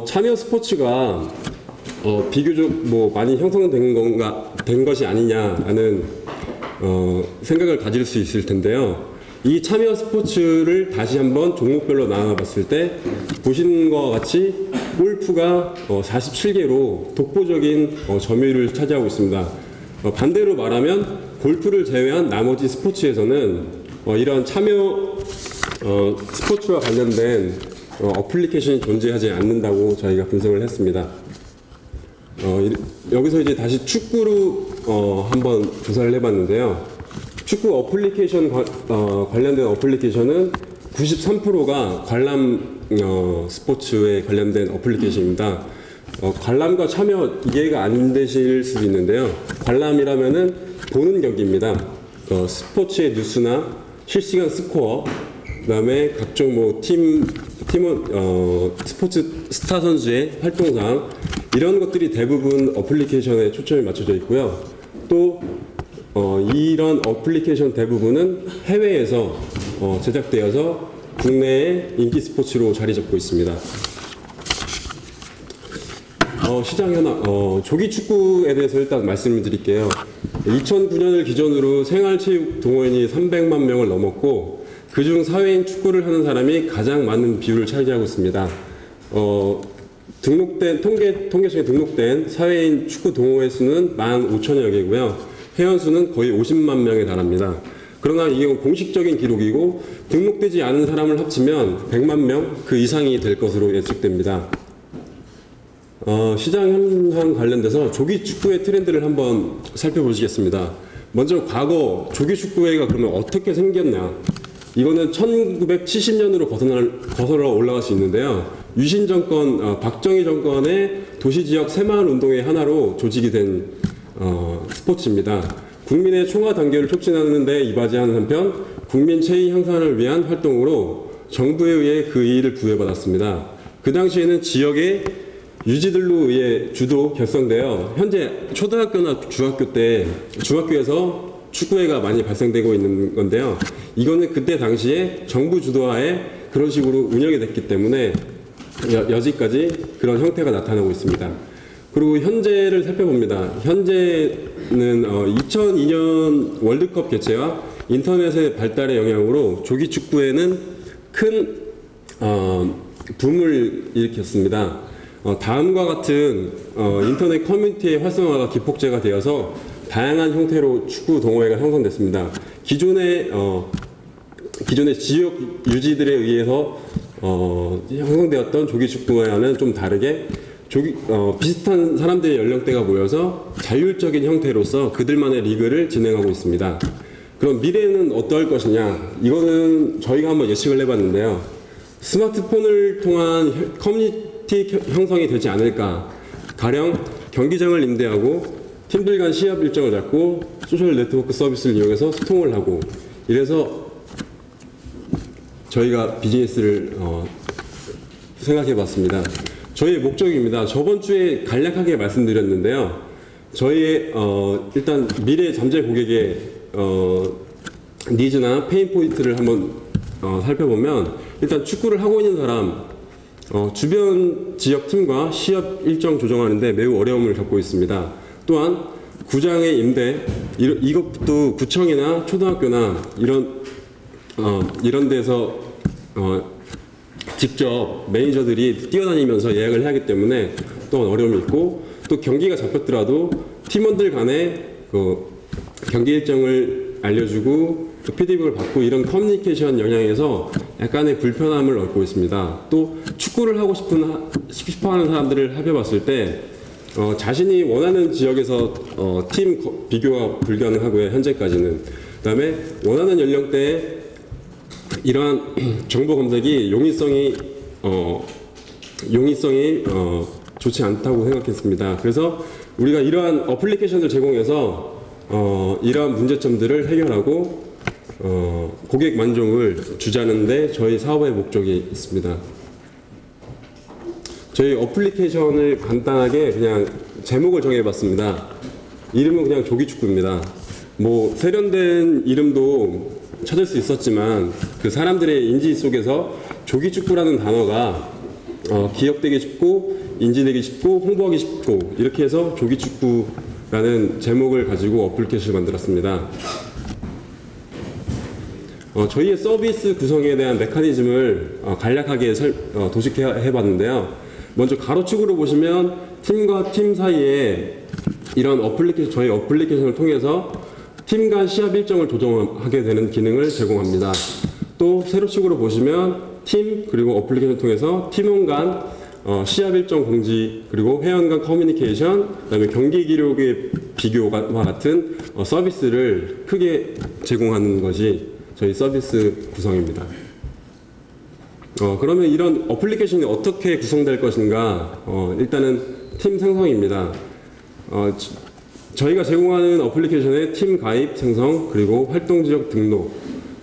참여 스포츠가 비교적 많이 형성된 것이 아니냐라는 생각을 가질 수 있을 텐데요. 이 참여 스포츠를 다시 한번 종목별로 나눠봤을 때 보시는 것과 같이 골프가 47개로 독보적인 점유율을 차지하고 있습니다. 반대로 말하면 골프를 제외한 나머지 스포츠에서는 이런 참여 스포츠와 관련된 어플리케이션이 존재하지 않는다고 저희가 분석을 했습니다. 여기서 이제 다시 축구로 한번 조사를 해봤는데요. 축구 어플리케이션 관련된 어플리케이션은 93%가 관람 스포츠에 관련된 어플리케이션입니다. 관람과 참여 이해가 안 되실 수도 있는데요. 관람이라면은 보는 경기입니다. 스포츠의 뉴스나 실시간 스코어, 그다음에 각종 스포츠 스타 선수의 활동상 이런 것들이 대부분 어플리케이션에 초점이 맞춰져 있고요. 또 이런 어플리케이션 대부분은 해외에서 제작되어서 국내의 인기 스포츠로 자리 잡고 있습니다. 시장 현황, 조기 축구에 대해서 일단 말씀을 드릴게요. 2009년을 기준으로 생활체육 동호인이 300만 명을 넘었고 그중 사회인 축구를 하는 사람이 가장 많은 비율을 차지하고 있습니다. 등록된 통계청에 등록된 사회인 축구 동호회 수는 15,000여 개고요. 회원 수는 거의 50만 명에 달합니다. 그러나 이게 공식적인 기록이고 등록되지 않은 사람을 합치면 100만 명 그 이상이 될 것으로 예측됩니다. 시장 현황 관련돼서 조기 축구의 트렌드를 한번 살펴보시겠습니다. 먼저 과거 조기 축구회가 그러면 어떻게 생겼냐? 이거는 1970년으로 거슬러 올라갈 수 있는데요. 유신 정권, 박정희 정권의 도시지역 새마을 운동의 하나로 조직이 된 스포츠입니다. 국민의 총화 단결을 촉진하는 데 이바지하는 한편 국민 체위 향상을 위한 활동으로 정부에 의해 그 의의를 부여받았습니다. 그 당시에는 지역의 유지들로 의해 주도 결성되어 현재 초등학교나 중학교에서 축구회가 많이 발생되고 있는 건데요. 이거는 그때 당시에 정부 주도하에 그런 식으로 운영이 됐기 때문에 여지까지 그런 형태가 나타나고 있습니다. 그리고 현재를 살펴봅니다. 현재는 2002년 월드컵 개최와 인터넷의 발달의 영향으로 조기 축구에는 큰 붐을 일으켰습니다. 다음과 같은 인터넷 커뮤니티의 활성화가 기폭제가 되어서 다양한 형태로 축구 동호회가 형성됐습니다. 기존의 지역 유지들에 의해서 형성되었던 조기 축구와는 좀 다르게 비슷한 사람들의 연령대가 모여서 자율적인 형태로서 그들만의 리그를 진행하고 있습니다. 그럼 미래는 어떨 것이냐? 이거는 저희가 한번 예측을 해봤는데요. 스마트폰을 통한 커뮤니티 형성이 되지 않을까? 가령 경기장을 임대하고 팀들 간 시합 일정을 잡고 소셜 네트워크 서비스를 이용해서 소통을 하고 이래서 저희가 비즈니스를 생각해 봤습니다. 저희의 목적입니다. 저번 주에 간략하게 말씀드렸는데요. 저희의 일단 미래 잠재 고객의 니즈나 페인 포인트를 한번 살펴보면 일단 축구를 하고 있는 사람 주변 지역 팀과 시합 일정 조정하는데 매우 어려움을 겪고 있습니다. 또한 구장의 임대 이것도 구청이나 초등학교나 이런 데서 직접 매니저들이 뛰어다니면서 예약을 해야 하기 때문에 또한 어려움이 있고 또 경기가 잡혔더라도 팀원들 간에 그 경기 일정을 알려주고 또 피드백을 받고 이런 커뮤니케이션 영향에서 약간의 불편함을 얻고 있습니다. 또 축구를 하고 싶어하는 사람들을 살펴봤을 때 자신이 원하는 지역에서 팀 비교가 불가능하고요. 현재까지는. 그다음에 원하는 연령대에 이러한 정보 검색이 용이성이 좋지 않다고 생각했습니다. 그래서 우리가 이러한 어플리케이션을 제공해서 이러한 문제점들을 해결하고 고객 만족을 주자는데 저희 사업의 목적이 있습니다. 저희 어플리케이션을 간단하게 그냥 제목을 정해봤습니다. 이름은 그냥 조기축구입니다. 뭐 세련된 이름도 찾을 수 있었지만 그 사람들의 인지 속에서 조기축구라는 단어가 기억되기 쉽고 인지되기 쉽고 홍보하기 쉽고 이렇게 해서 조기축구라는 제목을 가지고 어플리케이션을 만들었습니다. 저희의 서비스 구성에 대한 메커니즘을 간략하게 도식해 봤는데요. 먼저 가로축으로 보시면 팀과 팀 사이에 이런 저희 어플리케이션을 통해서 팀 간 시합 일정을 조정하게 되는 기능을 제공합니다. 또 세로축으로 보시면 팀 그리고 어플리케이션을 통해서 팀원 간 시합 일정 공지 그리고 회원 간 커뮤니케이션 그다음에 경기 기록의 비교와 같은 서비스를 크게 제공하는 것이 저희 서비스 구성입니다. 그러면 이런 어플리케이션이 어떻게 구성될 것인가? 일단은 팀 생성입니다. 저희가 제공하는 어플리케이션의 팀 가입 생성 그리고 활동 지역 등록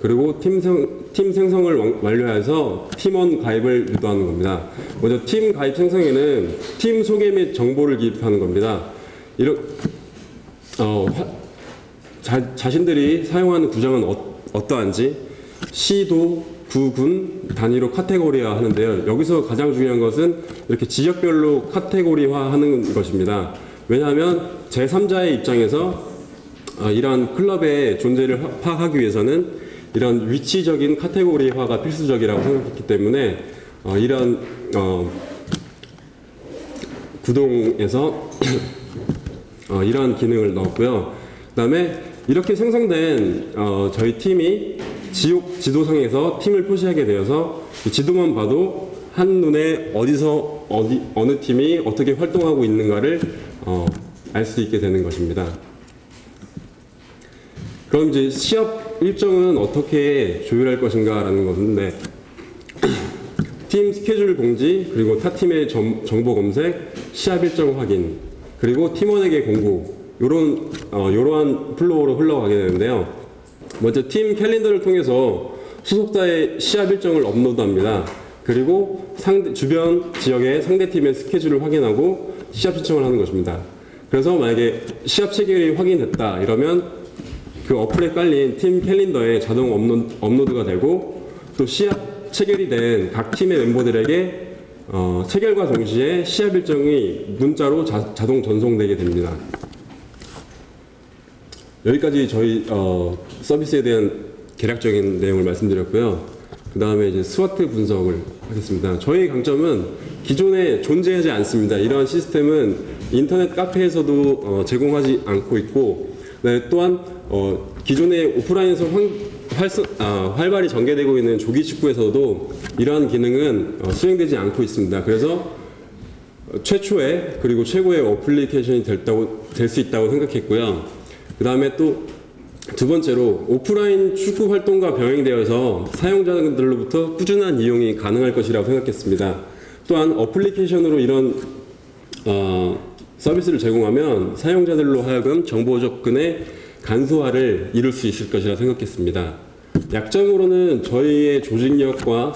그리고 팀 생성을 완료해서 팀원 가입을 유도하는 겁니다. 먼저 팀 가입 생성에는 팀 소개 및 정보를 기입하는 겁니다. 자신들이 사용하는 구장은 어떠한지 시도, 구, 군 단위로 카테고리화 하는데요. 여기서 가장 중요한 것은 이렇게 지역별로 카테고리화 하는 것입니다. 왜냐하면 제3자의 입장에서 이러한 클럽의 존재를 파악하기 위해서는 이런 위치적인 카테고리화가 필수적이라고 생각했기 때문에 이런 구동에서 이러한 기능을 넣었고요. 그 다음에 이렇게 생성된 저희 팀이 지도상에서 팀을 표시하게 되어서 지도만 봐도 한눈에 어느 팀이 어떻게 활동하고 있는가를 알 수 있게 되는 것입니다. 그럼 이제 시합 일정은 어떻게 조율할 것인가 라는 것인데 팀 스케줄 공지 그리고 타 팀의 정보 검색 시합 일정 확인 그리고 팀원에게 공고 이러한 플로우로 흘러가게 되는데요. 먼저 팀 캘린더를 통해서 소속자의 시합 일정을 업로드합니다. 그리고 주변 지역의 상대팀의 스케줄을 확인하고 시합 신청을 하는 것입니다. 그래서 만약에 시합 체결이 확인됐다 이러면 그 어플에 깔린 팀 캘린더에 자동 업로드가 되고 또 시합 체결이 된 각 팀의 멤버들에게 체결과 동시에 시합 일정이 문자로 자동 전송되게 됩니다. 여기까지 저희 서비스에 대한 개략적인 내용을 말씀드렸고요. 그 다음에 이제 스와트 분석을 하겠습니다. 저희 강점은 기존에 존재하지 않습니다. 이러한 시스템은 인터넷 카페에서도 제공하지 않고 있고, 네, 또한 기존에 오프라인에서 활발히 전개되고 있는 조기축구에서도 이러한 기능은 수행되지 않고 있습니다. 그래서 최초의 그리고 최고의 어플리케이션이 될 수 있다고 생각했고요. 그 다음에 또 두 번째로 오프라인 축구 활동과 병행되어서 사용자들로부터 꾸준한 이용이 가능할 것이라고 생각했습니다. 또한 어플리케이션으로 이런 서비스를 제공하면 사용자들로 하여금 정보 접근의 간소화를 이룰 수 있을 것이라 생각했습니다. 약점으로는 저희의 조직력과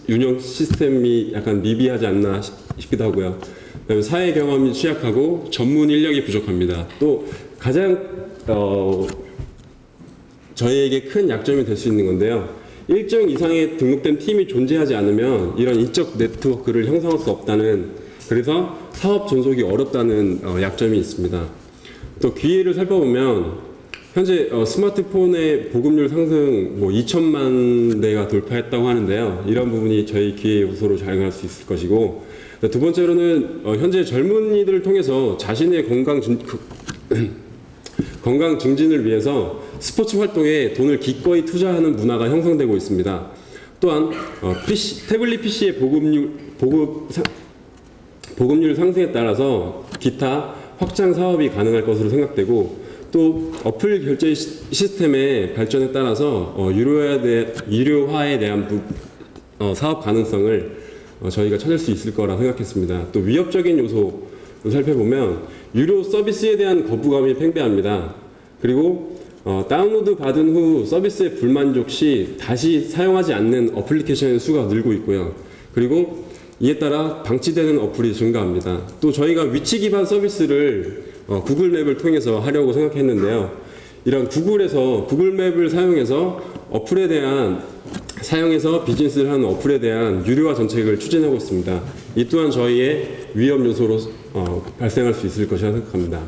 운영 시스템이 약간 미비하지 않나 싶기도 하고요. 그다음에 사회 경험이 취약하고 전문 인력이 부족합니다. 또 가장 저희에게 큰 약점이 될 수 있는 건데요. 일정 이상의 등록된 팀이 존재하지 않으면 이런 인적 네트워크를 형성할 수 없다는, 그래서 사업 존속이 어렵다는 약점이 있습니다. 또 기회를 살펴보면 현재 스마트폰의 보급률 상승 2천만 대가 돌파했다고 하는데요. 이런 부분이 저희 기회 요소로 작용할 수 있을 것이고, 두 번째로는 현재 젊은이들을 통해서 자신의 건강 증진을 위해서 스포츠 활동에 돈을 기꺼이 투자하는 문화가 형성되고 있습니다. 또한 태블릿 PC의 보급률 상승에 따라서 기타 확장 사업이 가능할 것으로 생각되고, 또 어플 결제 시스템의 발전에 따라서 유료화에 대한 사업 가능성을 저희가 찾을 수 있을 거라 생각했습니다. 또 위협적인 요소를 살펴보면 유료 서비스에 대한 거부감이 팽배합니다. 그리고 다운로드 받은 후 서비스에 불만족 시 다시 사용하지 않는 어플리케이션의 수가 늘고 있고요. 그리고 이에 따라 방치되는 어플이 증가합니다. 또 저희가 위치 기반 서비스를 구글맵을 통해서 하려고 생각했는데요. 이런 구글맵을 사용해서 비즈니스를 하는 어플에 대한 유료화 정책을 추진하고 있습니다. 이 또한 저희의 위험 요소로 발생할 수 있을 것이라 생각합니다.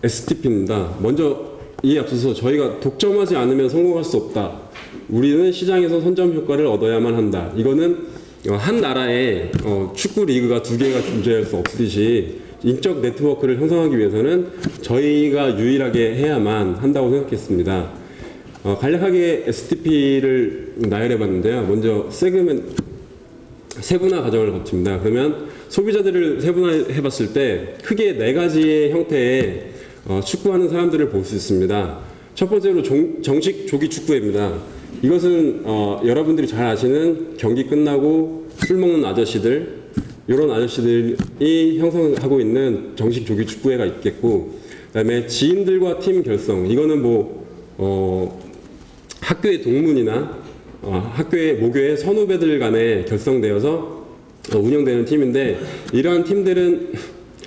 STP입니다. 먼저 이에 앞서서 저희가 독점하지 않으면 성공할 수 없다. 우리는 시장에서 선점 효과를 얻어야만 한다. 이거는 한 나라에 축구 리그가 두 개가 존재할 수 없듯이 인적 네트워크를 형성하기 위해서는 저희가 유일하게 해야만 한다고 생각했습니다. 간략하게 STP를 나열해 봤는데요. 먼저 세분화 과정을 거칩니다. 그러면 소비자들을 세분화해 봤을 때 크게 4가지의 형태의 축구하는 사람들을 볼 수 있습니다. 첫 번째로 정식 조기 축구회입니다. 이것은 여러분들이 잘 아시는 경기 끝나고 술 먹는 아저씨들, 이런 아저씨들이 형성하고 있는 정식 조기 축구회가 있겠고, 그다음에 지인들과 팀 결성, 이거는 학교의 동문이나 학교의 모교의 선후배들 간에 결성되어서 운영되는 팀인데, 이러한 팀들은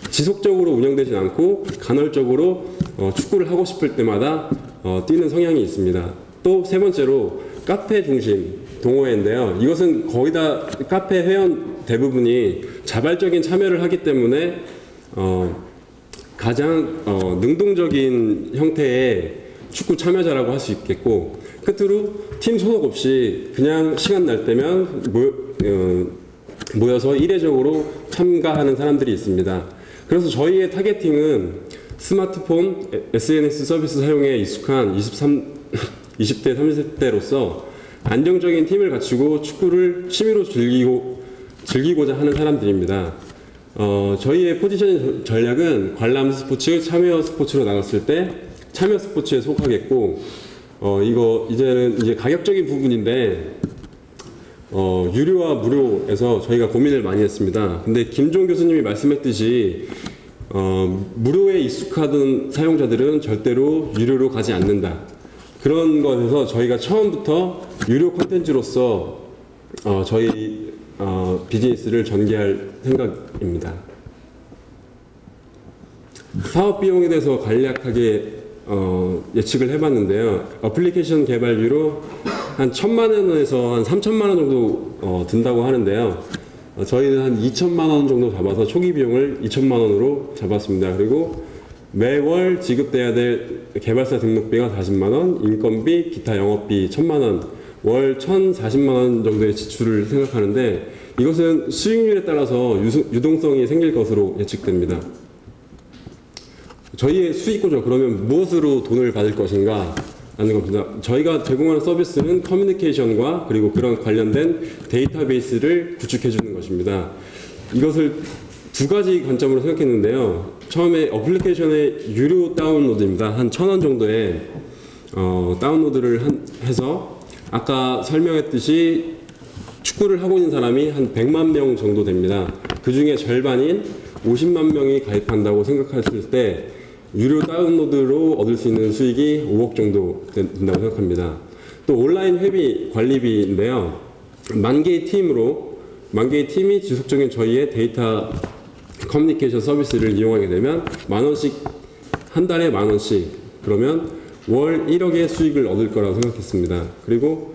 지속적으로 운영되지 않고 간헐적으로 축구를 하고 싶을 때마다 뛰는 성향이 있습니다. 또 세 번째로 카페 중심 동호회인데요. 이것은 거의 다 카페 회원 대부분이 자발적인 참여를 하기 때문에 가장 능동적인 형태의 축구 참여자라고 할 수 있겠고, 끝으로 팀 소속 없이 그냥 시간 날 때면 모여서 이례적으로 참가하는 사람들이 있습니다. 그래서 저희의 타겟팅은 스마트폰, SNS 서비스 사용에 익숙한 20대, 30대로서 안정적인 팀을 갖추고 축구를 취미로 즐기고자 하는 사람들입니다. 저희의 포지션 전략은 관람 스포츠, 참여 스포츠로 나눴을 때 참여 스포츠에 속하겠고, 이제는 가격적인 부분인데, 유료와 무료에서 저희가 고민을 많이 했습니다. 근데 김종 교수님이 말씀했듯이, 무료에 익숙하던 사용자들은 절대로 유료로 가지 않는다. 그런 것에서 저희가 처음부터 유료 콘텐츠로서 저희 비즈니스를 전개할 생각입니다. 사업 비용에 대해서 간략하게 예측을 해봤는데요. 어플리케이션 개발비로 한 1,000만 원에서 한 3,000만 원 정도 든다고 하는데요. 저희는 한 2,000만 원 정도 잡아서 초기 비용을 2,000만 원으로 잡았습니다. 그리고 매월 지급돼야 될 개발사 등록비가 40만 원, 인건비, 기타 영업비 1,000만 원, 월 1,040만 원 정도의 지출을 생각하는데, 이것은 수익률에 따라서 유동성이 생길 것으로 예측됩니다. 저희의 수익구조, 그러면 무엇으로 돈을 받을 것인가 하는 겁니다. 저희가 제공하는 서비스는 커뮤니케이션과 그리고 그런 관련된 데이터베이스를 구축해 주는 것입니다. 이것을 두 가지 관점으로 생각했는데요. 처음에 어플리케이션의 유료 다운로드입니다. 한 1,000원 정도의 다운로드를 해서 아까 설명했듯이 축구를 하고 있는 사람이 한 100만 명 정도 됩니다. 그 중에 절반인 50만 명이 가입한다고 생각했을 때 유료 다운로드로 얻을 수 있는 수익이 5억 정도 된다고 생각합니다. 또 온라인 회비 관리비인데요. 10,000개의 팀이 지속적인 저희의 데이터 커뮤니케이션 서비스를 이용하게 되면 10,000원씩, 한 달에 10,000원씩, 그러면 월 1억의 수익을 얻을 거라고 생각했습니다. 그리고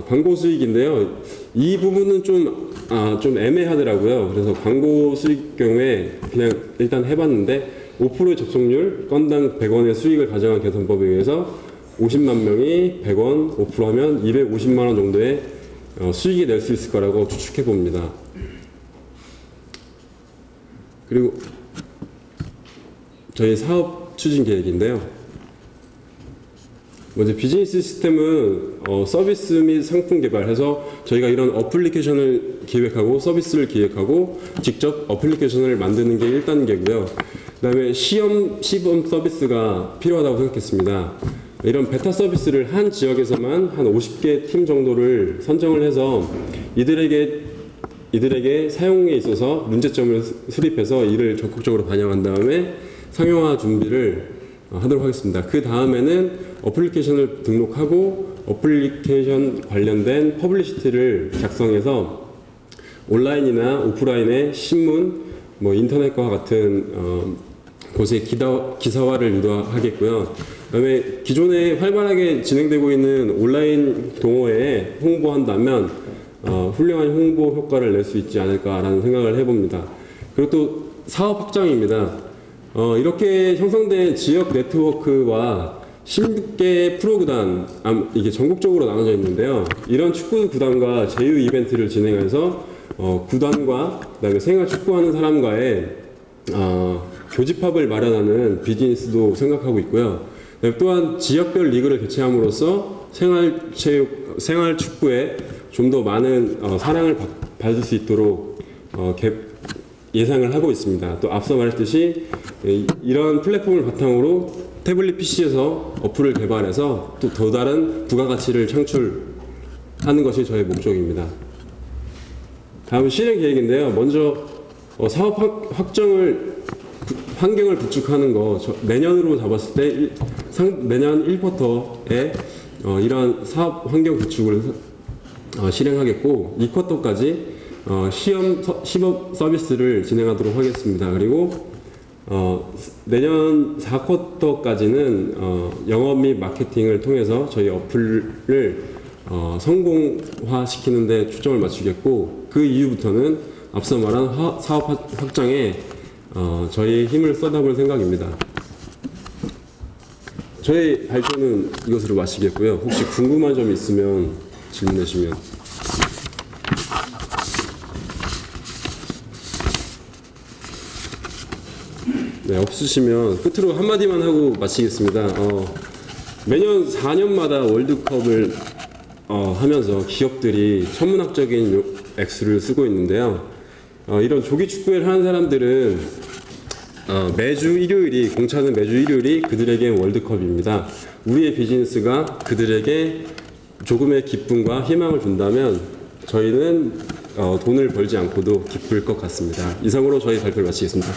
광고 수익인데요. 이 부분은 좀 애매하더라고요. 그래서 광고 수익 경우에 그냥 일단 해봤는데 5%의 접속률, 건당 100원의 수익을 가정한 계산법에 의해서 50만 명이 100원 5%하면 250만 원 정도의 수익이 낼 수 있을 거라고 추측해 봅니다. 그리고 저희 사업 추진 계획인데요. 먼저 비즈니스 시스템은 서비스 및 상품 개발해서 저희가 이런 어플리케이션을 기획하고 서비스를 기획하고 직접 어플리케이션을 만드는 게 1단계고요. 그 다음에 시범 서비스가 필요하다고 생각했습니다. 이런 베타 서비스를 한 지역에서만 한 50개 팀 정도를 선정을 해서 이들에게 사용에 있어서 문제점을 수립해서 이를 적극적으로 반영한 다음에 상용화 준비를 하도록 하겠습니다. 그 다음에는 어플리케이션을 등록하고 어플리케이션 관련된 퍼블리시티를 작성해서 온라인이나 오프라인의 신문, 인터넷과 같은 곳에 기사화를 유도하겠고요. 그다음에 기존에 활발하게 진행되고 있는 온라인 동호회에 홍보한다면 훌륭한 홍보 효과를 낼 수 있지 않을까라는 생각을 해봅니다. 그리고 또 사업 확장입니다. 이렇게 형성된 지역 네트워크와 16개 프로구단, 이게 전국적으로 나눠져 있는데요. 이런 축구 구단과 제휴 이벤트를 진행해서 구단과 그다음에 생활 축구하는 사람과의 교집합을 마련하는 비즈니스도 생각하고 있고요. 또한 지역별 리그를 개최함으로써 생활 축구에 좀 더 많은 사랑을 받을 수 있도록 예상을 하고 있습니다. 또 앞서 말했듯이 이런 플랫폼을 바탕으로 태블릿 PC에서 어플을 개발해서 또 더 다른 부가가치를 창출하는 것이 저의 목적입니다. 다음 실행 계획인데요. 먼저 사업 환경을 구축하는 거 내년으로 잡았을 때 내년 1쿼터에 이러한 사업 환경 구축을 실행하겠고 2쿼터까지 시범 서비스를 진행하도록 하겠습니다. 그리고 내년 4쿼터까지는 영업 및 마케팅을 통해서 저희 어플을 성공화시키는 데 초점을 맞추겠고 그 이후부터는 앞서 말한 사업 확장에 저희의 힘을 쏟아볼 생각입니다. 저희 발표는 이것으로 마치겠고요. 혹시 궁금한 점이 있으면 질문해 주시면. 네, 없으시면 끝으로 한마디만 하고 마치겠습니다. 매년 4년마다 월드컵을 하면서 기업들이 천문학적인 액수를 쓰고 있는데요. 이런 조기 축구를 하는 사람들은 매주 일요일이 공차는 매주 일요일이 그들에게 월드컵입니다. 우리의 비즈니스가 그들에게 조금의 기쁨과 희망을 준다면 저희는 돈을 벌지 않고도 기쁠 것 같습니다. 이상으로 저희 발표를 마치겠습니다.